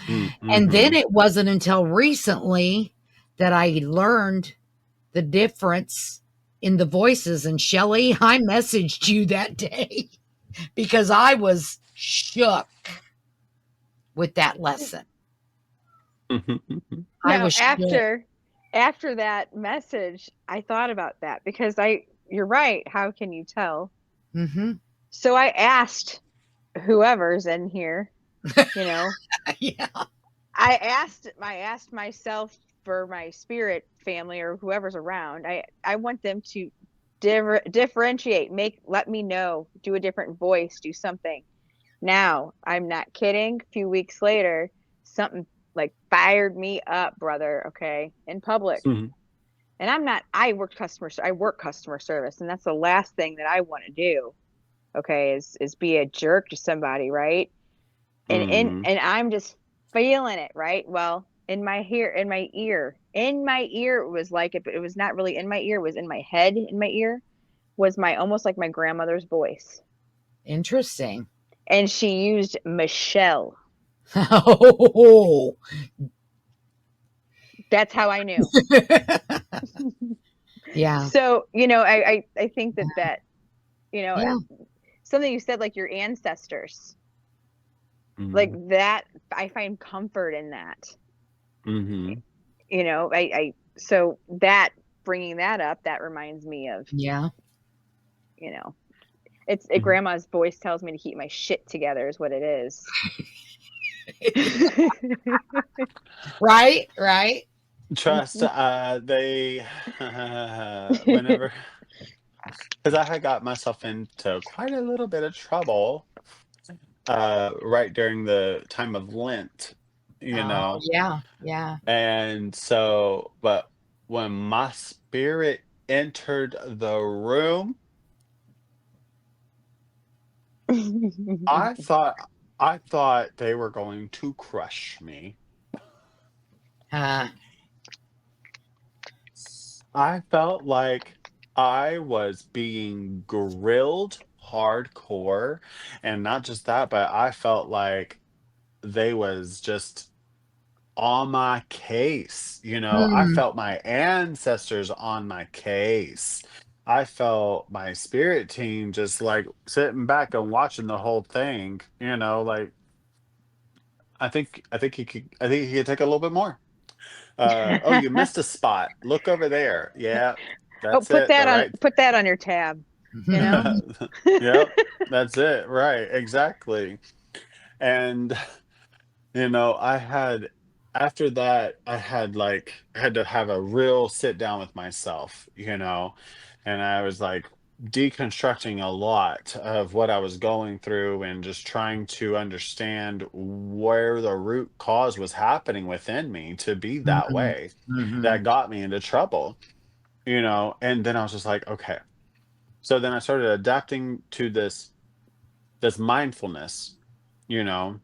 Mm, And then mm-hmm. it wasn't until recently that I learned the difference in the voices. And Shelley, I messaged you that day because I was shook with that lesson. I Now, was shook. after that message, I thought about that because you're right. How can you tell? Hmm. So I asked whoever's in here, you know, Yeah. I asked myself for my spirit family or whoever's around. I want them to differentiate, let me know, do a different voice, do something. Now, I'm not kidding. A few weeks later, something like fired me up, brother, okay, in public. Mhm. And I work customer service, and that's the last thing that I want to do, okay, is be a jerk to somebody, right? Mm. And I'm just feeling it, right? Well, in my ear, it was like it, but it was not really in my ear, it was in my head, in my ear was my almost like my grandmother's voice. Interesting. And she used Michelle. Oh. That's how I knew. Yeah. So, I think that, you know, Yeah. something you said, like your ancestors, like Mm. that, I find comfort in that. Mhm. So that, bringing that up, that reminds me of, Yeah. you know, it's Mhm. grandma's voice tells me to keep my shit together, is what it is. Right. Right. Trust, they whenever, because I had got myself into quite a little bit of trouble, right during the time of Lent, you Oh, know, yeah. Yeah. and so, but when my spirit entered the room, I thought I thought they were going to crush me. Uh, I felt like I was being grilled hardcore, and not just that, but I felt like they was just on my case, I mm, felt my ancestors on my case. I felt my spirit team just, like, sitting back and watching the whole thing, like, I think he could take a little bit more. "Oh, you missed a spot. Look over there. Yeah, Oh, that's it. The right." put that on your tab, you know? Yep, that's it. Right, exactly. And, I had after that, I had to have a real sit down with myself, and I was, like, deconstructing a lot of what I was going through and just trying to understand where the root cause was happening within me to be that mhm, way, mhm. that got me into trouble, and then I was just like, "Okay." So then I started adapting to this mindfulness, you know,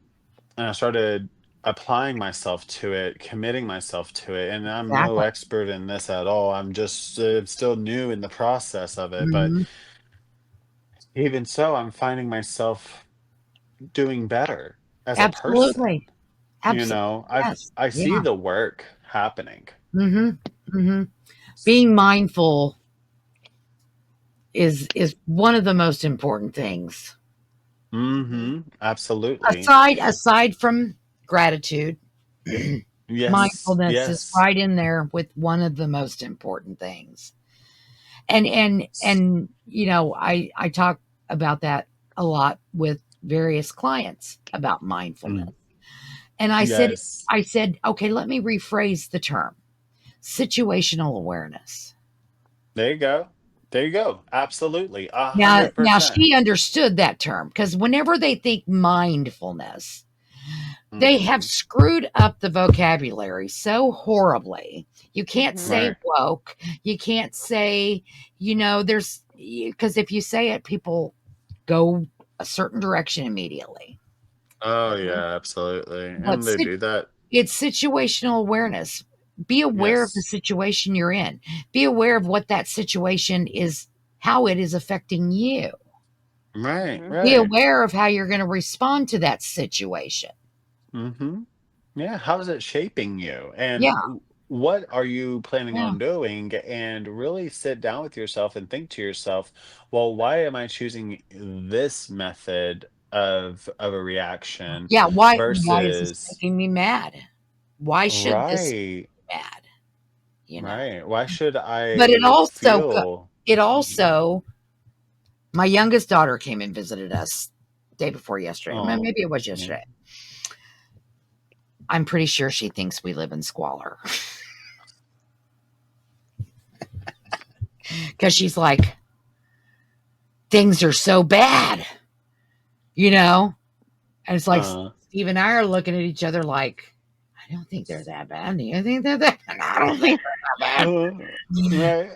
and I started applying myself to it, committing myself to it. And I'm no Exactly. expert in this at all. I'm just still new in the process of it. But Mhm. even so, I'm finding myself doing better as a person. Absolutely. Absolutely. Yes. I see Yeah. the work happening. Mhm. Mhm. Being mindful is one of the most important things. Mhm. Mm-hmm. Absolutely. Aside from gratitude, Yes. mindfulness is Yes. right in there with one of the most important things. And I talk about that a lot with various clients about mindfulness. Mm. And Yes. I said, okay, let me rephrase the term situational awareness. There you go. There you go. Absolutely. A Now 100%. she understood that term because whenever they think mindfulness, they have Mhm. screwed up the vocabulary so horribly. You can't Mhm. say Right. woke. You can't say, there's because if you say it, people go a certain direction immediately. Oh, Mhm. yeah, absolutely, But and they do that. it's situational awareness. Be aware of the Yes. situation you're in. Be aware of what that situation is, how it is affecting you. Right, Mhm. Be right. aware of how you're going to respond to that situation. Mhm. Yeah, how is it shaping you? And Yeah, what are you planning yeah, on doing? And really sit down with yourself and think to yourself, well, why am I choosing this method of a reaction yeah. Why is this versus making me mad? Why should this right, be bad? You know. right. Why should But I feel it also my youngest daughter came and visited us day before yesterday. oh Maybe it was yeah. yesterday. I'm pretty sure she thinks we live in squalor because she's like, things are so bad, you know? And it's like Uh Steve and I are looking at each other like, I don't think they're that bad. Do you think they're that bad? I don't think they're that bad. right.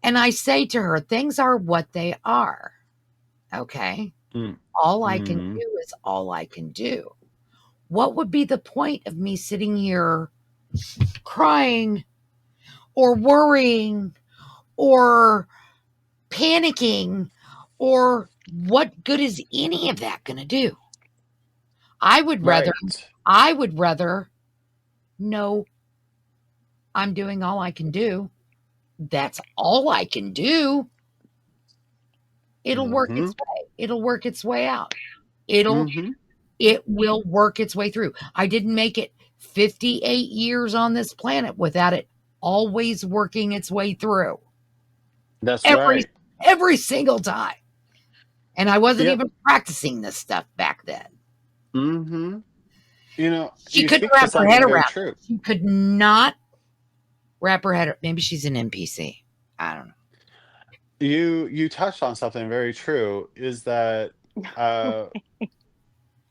And I say to her, things are what they are. Okay. Mm, All I can mhm. do is all I can do. What would be the point of me sitting here crying or worrying or panicking or what good is any of that going to do? I would rather Right. I would rather know I'm doing all I can do. That's all I can do. It'll work its Mhm. way. It'll work its way out. It'll Mhm. it will work its way through. I didn't make it 58 years on this planet without it always working its way through. That's Every right. every single time. And I wasn't Yep. even practicing this stuff back then. Mhm. She You couldn't speak to wrap her head something very around it. true. She could not wrap her head. Maybe she's an NPC. I don't know. You touched on something very true, is that, uh,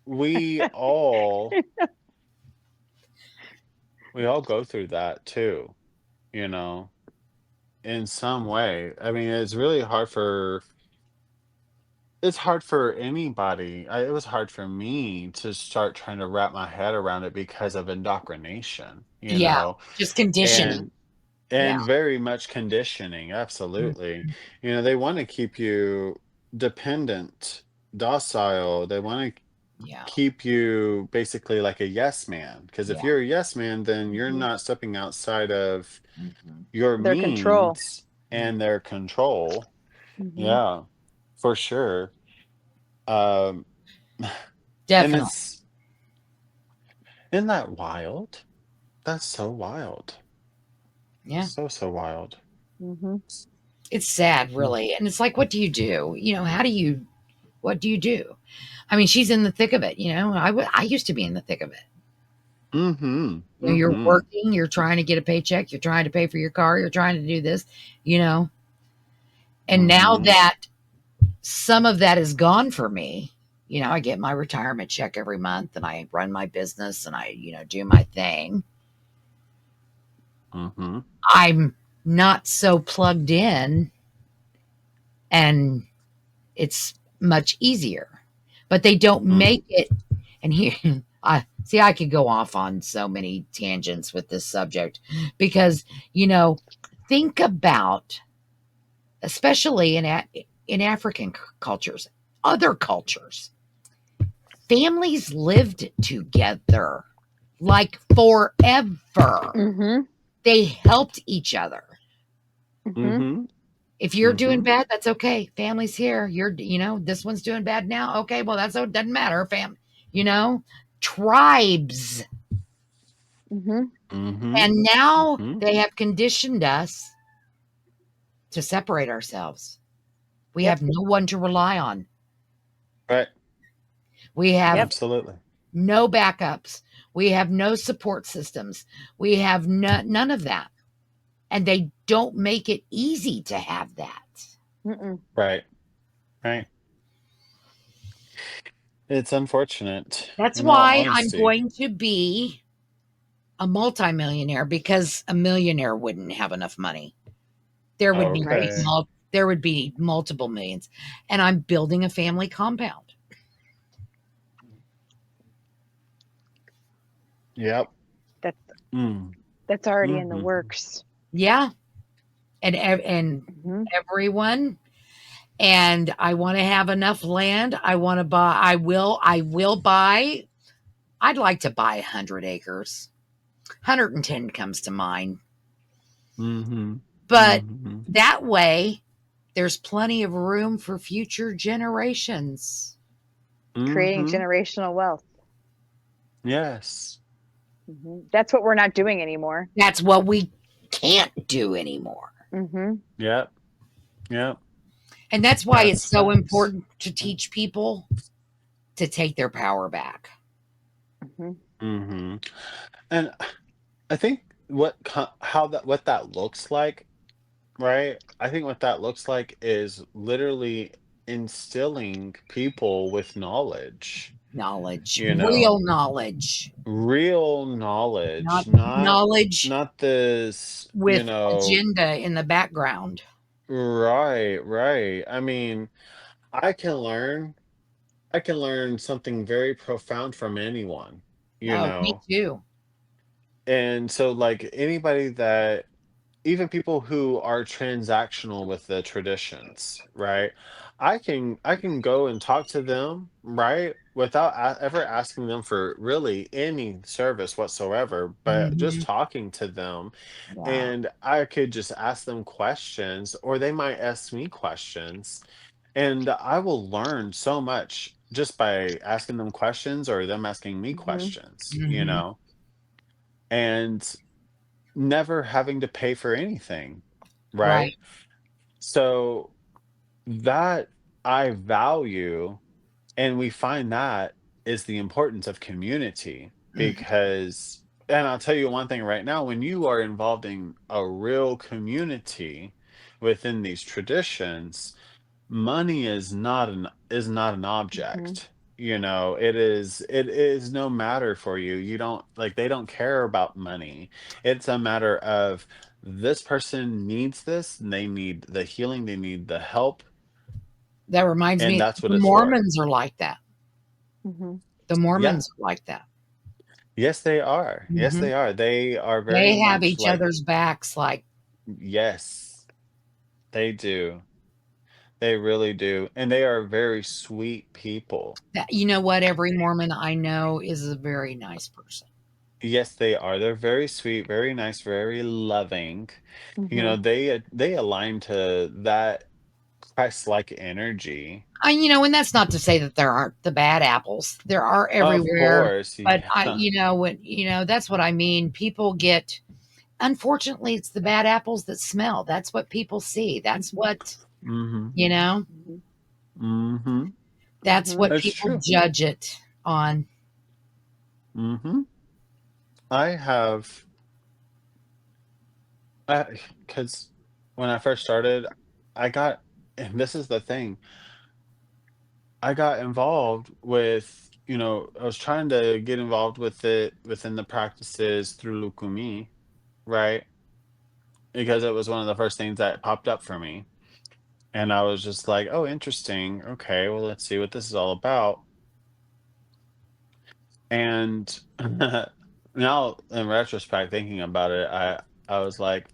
we all we all go through that too, you know, in some way. I mean, it's hard for anybody. It was hard for me to start trying to wrap my head around it because of indoctrination, Yeah, just conditioning. and Yeah. very much conditioning, absolutely. They wanna keep you dependent, docile, they wanna Yeah. keep you basically like a yes man. Because if Yeah. you're a yes man, then you're Mhm. not stepping outside of Mhm. your Their control. means Yeah. and their control. Mhm. Yeah, for sure. Um, and Definitely. it's isn't that wild? That's so wild. Yeah. So, so wild. Mhm. It's sad, Mm. really. And it's like, what do you do? What do you do? I mean, she's in the thick of it. I used to be in the thick of it. Mhm, You're mhm, working, you're trying to get a paycheck, you're trying to pay for your car, you're trying to do this, you know. And now mhm, that some of that is gone for me, I get my retirement check every month and I run my business and I, do my thing. mhm, I'm not so plugged in and it's much easier. But they don't mm, make it. And here, I see, I could go off on so many tangents with this subject because, think about, especially in African cultures, other cultures, families lived together like forever. Mhm. They helped each other. Mhm. mhm, If you're doing mhm, bad, that's okay. Family's here. This one's doing bad now. Okay, well, doesn't matter. You know, tribes. Mhm. mhm, And now mhm. they have conditioned us to separate ourselves. We Yep. have no one to rely on. Right. We have Yep. Absolutely. no backups. We have no support systems. We have none of that. And they don't make it easy to have that. Mm-mm. Right. Right. It's unfortunate, That's in all why I'm honesty. going to be a multimillionaire, because a millionaire wouldn't have enough money. There would be Right. Okay. there would be multiple millions. And I'm building a family compound. Yep. That's Mm. that's already in the Mhm. works. Yeah. And Hmm. everyone, and I want to have enough land. I want to buy I will buy. I'd like to buy 100 acres. 110 comes to mind. Mhm. But Mhm. that way there's plenty of room for future generations. Creating Mhm. generational wealth. Yes. That's what we're not doing anymore. That's what we can't do anymore. Hmm. Yep. Yep. And that's why That's it's so facts. important to teach people to take their power back. Hmm. Mhm. And I think how that what that looks like, right? I think what that looks like is literally instilling people with knowledge, Knowledge, you know, real knowledge, real knowledge, not not knowledge this, with agenda in the background. right, right. I mean, I can learn I can learn something very profound from anyone, you Oh, me know. too. And so like anybody that even people who are transactional with the traditions, right? I can go and talk to them, right? Without ever asking them for really any service whatsoever, but just Hmm. talking to them, Yeah. and I could just ask them questions, or they might ask me questions, and I will learn so much just by asking them questions or them asking me Hmm. questions, Hmm. and never having to pay for anything, right? Right. So that I value, and we find that is the importance of community Mhm. because, and I'll tell you one thing right now, when you are involved in a real community within these traditions, money is not an Hmm. object. It is no matter for you. You don't like they don't care about money. It's a matter of this person needs this, and they need the healing, they need the help, That reminds and me, that's what the it's for. Mormons are like that. Hmm. The Yeah. Mormons are like that. Yes, they are. Yes, Hmm. they are. They are very They have much each like, other's backs. Like yes, they do. They really do. And they are very sweet people. that. You know what? Every Mormon I know is a very nice person. Yes, they are. They're very sweet, very nice, very loving. Hmm. They align to that Christ-like energy. And that's not to say that there aren't the bad apples. There are Of everywhere. course, But yeah. that's what I mean. People get, unfortunately, it's the bad apples that smell. That's what people see. That's what, Mhm. you know, Hmm. Mhm. that's Hmm. what That's people true. judge it on. Mhm. I have because when I first started, I got and this is the thing, I got involved with, I was trying to get involved with it within the practices through Lukumi, right? Because it was one of the first things that popped up for me. And I was just like, oh, interesting. Okay, well, let's see what this is all about. And now, in retrospect, thinking about it, I was like,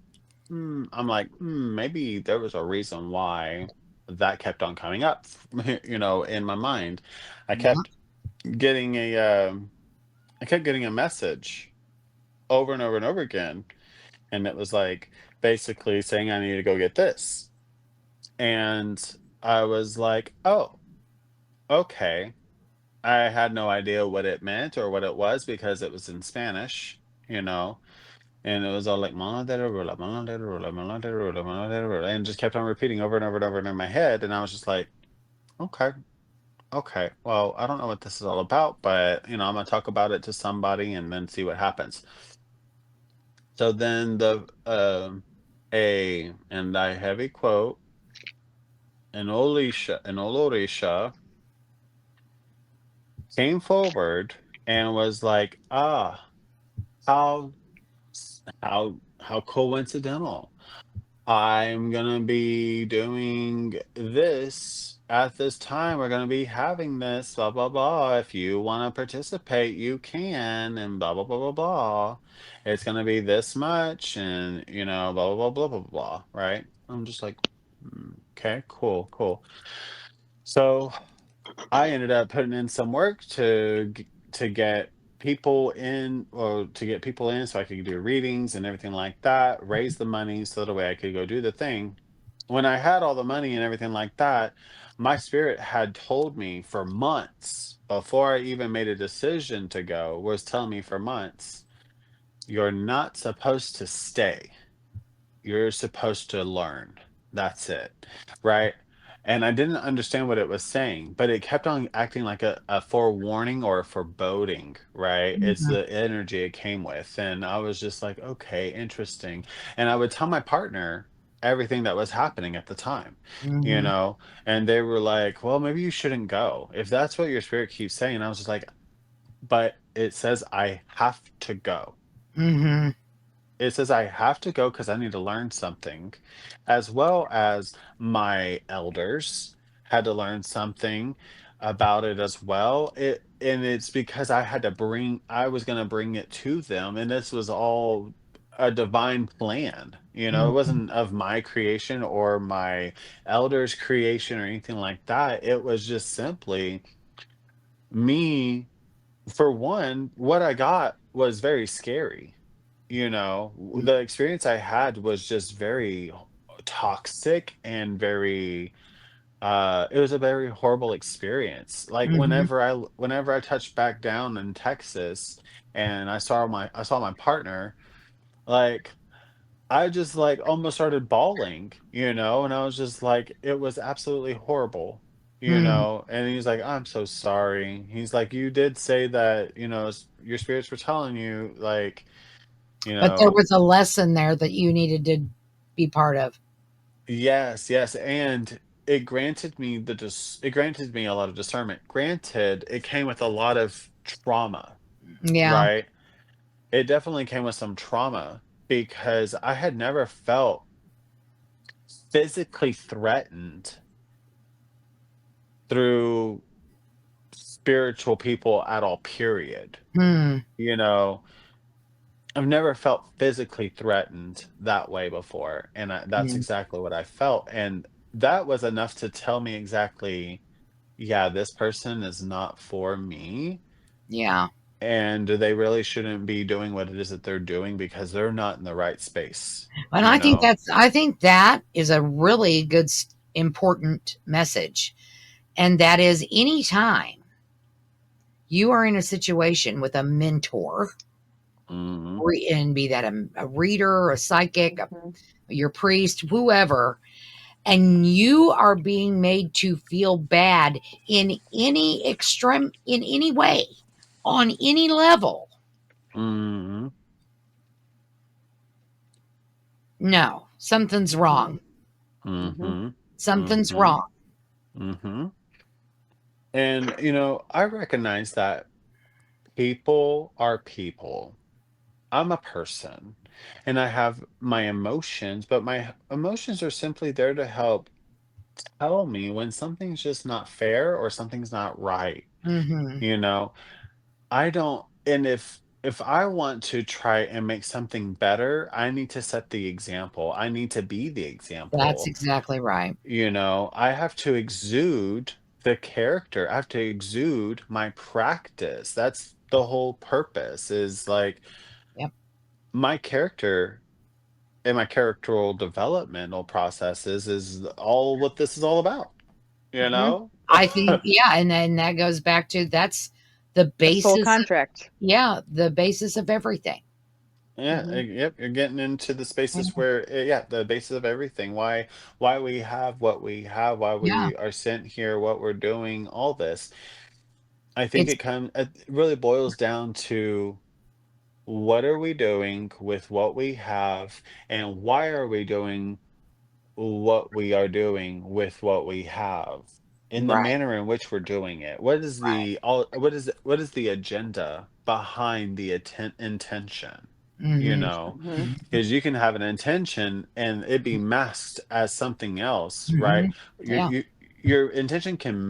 I'm like, maybe there was a reason why that kept on coming up, in my mind. I Yeah. kept getting I kept getting a message over and over and over again, and it was like basically saying I need to go get this. And I was like, "Oh, okay." I had no idea what it meant or what it was because it was in Spanish, and it was all like "Monadera rula, monadera rula, monadera rula, monadera rula," and just kept on repeating over and over and over and in my head, and I was just like, "Okay." Okay, well, I don't know what this is all about, but I'm gonna talk about it to somebody and then see what happens. So then and I have a quote, an Olorisha came forward and was like, how how coincidental. I'm gonna be doing this at this time. We're gonna be having this, blah blah blah. If you want to participate, you can, and blah blah blah blah blah. It's gonna be this much, and blah blah blah blah blah blah. Right? I'm just like, okay, cool, cool. So I ended up putting in some work to get people in, or to get people in so I could do readings and everything like that, raise the money so that way I could go do the thing. When I had all the money and everything like that, my spirit had told me for months before I even made a decision to go, was telling me for months, you're not supposed to stay, you're supposed to learn. That's it. Right? And I didn't understand what it was saying, but it kept on acting like a forewarning or a foreboding, right? It's Mhm. the energy it came with. And I was just like, okay, interesting. And I would tell my partner everything that was happening at the time, you Mhm. know, and they were like, well, maybe you shouldn't go. If that's what your spirit keeps saying, I was just like, but it says I have to go. Mhm. It says I have to go because I need to learn something, as well as my elders had to learn something about it as well. And it's because I was going to bring it to them, and this was all a divine plan. It Mhm. wasn't of my creation or my elders' creation or anything like that. It was just simply me. For one, what I got was very scary. The experience I had was just very toxic and very it was a very horrible experience. Like Mhm. whenever I touched back down in Texas and I saw my partner, like I just like almost started bawling, and I was just like, it was absolutely horrible, Mhm. and he's like, I'm so sorry. He's like, you did say that, your spirits were telling you, like, you But there know, was a lesson there that you needed to be part of. yes, yes, and it granted me a lot of discernment. Granted, it came with a lot of trauma, Yeah. right? It definitely came with some trauma because I had never felt physically threatened through spiritual people at all, period. Hmm. You know, I've never felt physically threatened that way before, and that's Yeah. exactly what I felt, and that was enough to tell me exactly, yeah, this person is not for me, Yeah. and they really shouldn't be doing what it is that they're doing because they're not in the right space, And you know? I think that is a really good, important message. And that is anytime you are in a situation with a mentor, Mhm. and be that a reader, a psychic, Mhm. your priest, whoever, and you are being made to feel bad in any extreme, in any way, on any level, Mhm. no, something's Mhm. wrong. Mhm. Mhm. Something's Mhm. wrong. Mhm. And, I recognize that people are people. I'm a person and I have my emotions, but my emotions are simply there to help tell me when something's just not fair or something's not right. Hmm. You know, I don't, and if I want to try and make something better, I need to set the example. I need to be the That's example. exactly right. I have to exude the character. I have to exude my practice. That's the whole purpose is like Yep. my character and my characteral developmental processes is all what this is all about, you Mhm. know? I think, yeah, and then that goes back to that's the The soul basis of, contract. yeah, the basis of everything. Yeah, Mhm. yep, you're getting into the Yeah. spaces where, yeah, the basis of everything. Why we have what we have, why Yeah. we are sent here, what we're doing, all this. I think It's it really boils down to what are we doing with what we have, and why are we doing what we are doing with what we have, in the right. manner in which we're doing it. What is Right. what is the agenda behind the intention? You Mhm. know, Mhm. Mhm. because you can have an intention and it be masked as something else, right? Mhm. Your Yeah. you, your intention can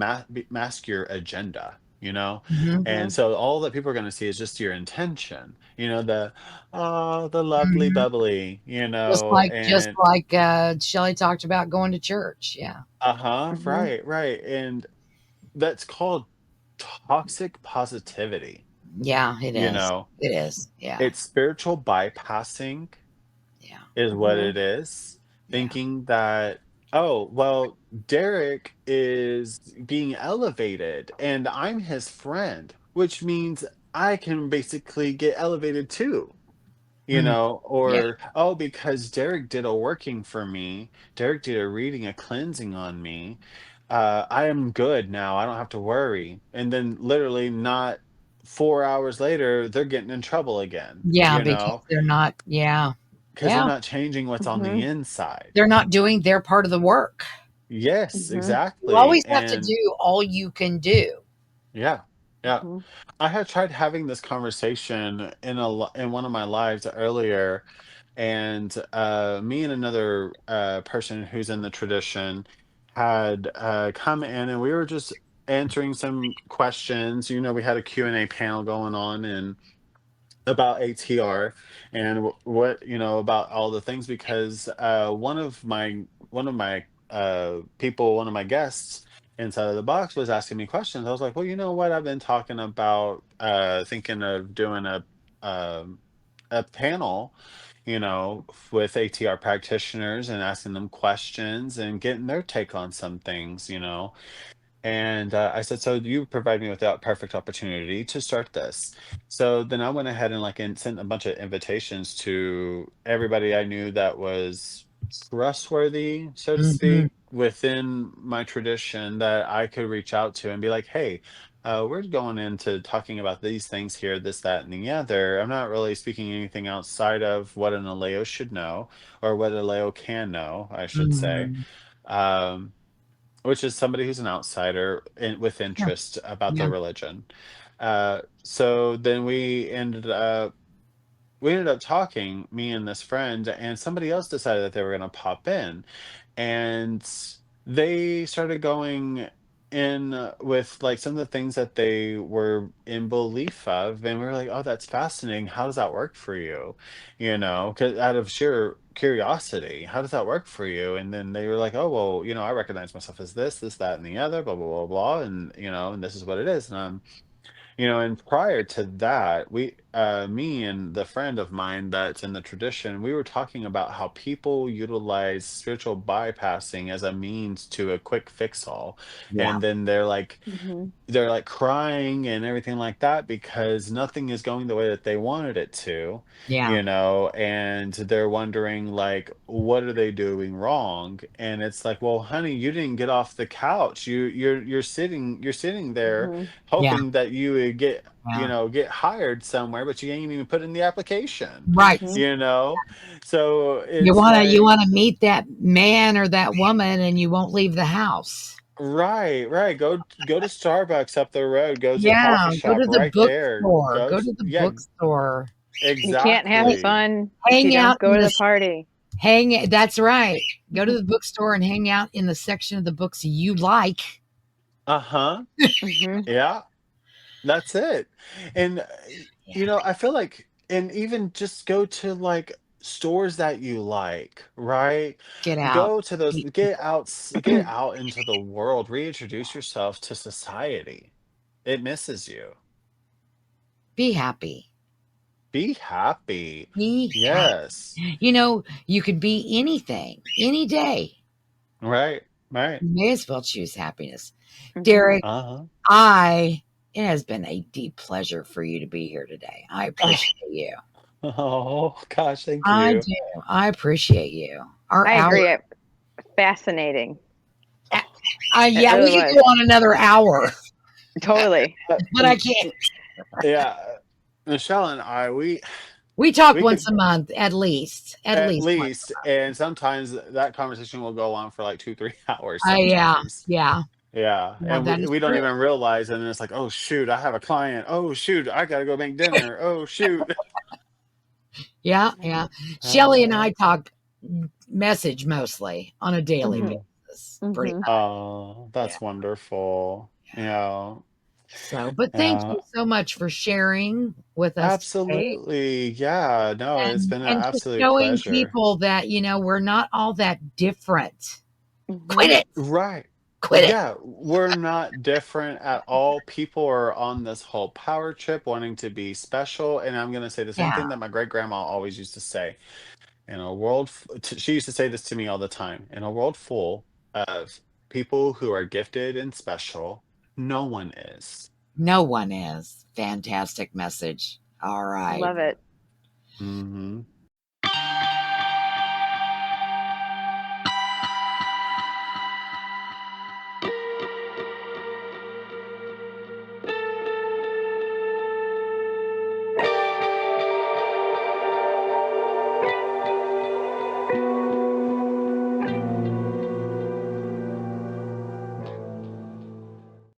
mask your agenda. Mhm. And Mhm. so all that people are going to see is just your intention. The the lovely Mhm. bubbly, Just and like, Shelley talked about going to church. Yeah. uh-huh, Mhm. right, right. And that's called toxic positivity, Yeah, it you is. know. It is. Yeah. It's spiritual bypassing Yeah. is what Mhm. it is. Yeah. Thinking that, oh, well, Derek is being elevated and I'm his friend, which means I can basically get elevated too. Mhm. Yeah. Or, oh, because Derek did a working for me, Derek did a reading, a cleansing on me. I am good now. I don't have to worry. And then literally not 4 hours later, they're getting in trouble again, Yeah, because they're not, yeah. because they're Yeah. not changing what's on the Mhm. inside. They're not doing their part of the work. Yes, Mhm. You exactly. always have to And do all you can do. yeah, yeah. Mhm. I had tried having this conversation in one of my lives earlier, and me and another person who's in the tradition had come in, and we were just answering some questions. We had a Q&A panel going on, and about ATR and what about all the things, because one of my people, one of my guests inside of the box was asking me questions. I was like, well, you know what, I've been talking about thinking of doing um a panel, with ATR practitioners, and asking them questions and getting their take on some things. And I said, so you provide me with that perfect opportunity to start this. So then I went ahead and sent a bunch of invitations to everybody I knew that was trustworthy, so to Mhm. speak, within my tradition, that I could reach out to and be like, hey, we're going into talking about these things here, this, that, and the other. I'm not really speaking anything outside of what an aleo should know, or what a aleo can know, I should say. Mhm. Um, which is somebody who's an outsider with Yeah. interest about Yeah. their religion. So then we ended up talking, me and this friend, and somebody else decided that they were going to pop in, and they started going in with some of the things that they were in belief of, and we were like, oh, that's fascinating, how does that work for you? Because out of sheer curiosity, how does that work for you? And then they were like, oh, well, I recognize myself as this, that, and the other, blah blah blah blah, and and this is what it is. And prior to that, me and the friend of mine that's in the tradition, we were talking about how people utilize spiritual bypassing as a means to a quick fix all. Yeah. And then Mhm. they're like crying and everything like that because nothing is going the way that they wanted it to, Yeah. and they're wondering, like, what are they doing wrong? And it's like, well, honey, you didn't get off the couch. You're sitting there Mhm. Yeah. hoping that you would Yeah. get hired somewhere, but you ain't even put in the application, Right. Mhm. you know? So You it's wanna you like, wanna meet that man or that woman, and you won't leave the house. right, right. Go to Starbucks up the road. Go to a Yeah, coffee go shop to the right there. bookstore, go to the Yeah, bookstore. You can't have Hang exactly. fun if you hang don't out go in to the the party. that's right. Go to the bookstore and hang out in the section of the books you like. Uh-huh. Mhm. Yeah, that's it. And Yeah, I feel like, and even just go to stores that you like, right? get out, Go to those, meet people. get out into the world, reintroduce yourself to society. It misses you. Be happy. Be happy. Be happy. Yes. You could be anything, any day. Right. Right. You may as well choose happiness. Mhm. Derek, Uh-huh. I it has been a deep pleasure for you to be here today. I appreciate you. Oh gosh, thank I you. do. I appreciate you. Our I hour. agree. Fascinating. It Yeah, really we could was. go on another hour, Totally. but I can't. Yeah, Michelle and I, We talk we could once a month at least. At at least once. least, and sometimes that conversation will go on for like 2, 3 hours. Yeah, Sometimes, yeah. yeah, No, and that we is we don't true. even realize, and then it's like, oh shoot, I have a client. Oh shoot, I gotta go make dinner. Oh shoot. Yeah, yeah. Shelly and Uh, I talk message mostly on a daily Hmm. mhm. basis, pretty Hmm. much. Oh, Yeah. that's wonderful. Yeah, So, but thank yeah, you so much for sharing with us today absolutely. Yeah, no, it's been an and just absolute showing pleasure. people that, we're not all that different. Hmm. Quit it. Right. Quit it. Yeah, we're not different at all. People are on this whole power trip wanting to be special. And I'm going to say the same Yeah. thing that my great grandma always used to say. In a world, she used to say this to me all the time. In a world full of people who are gifted and special, no one is. No one is. Fantastic message. All right. Love it. Hmm.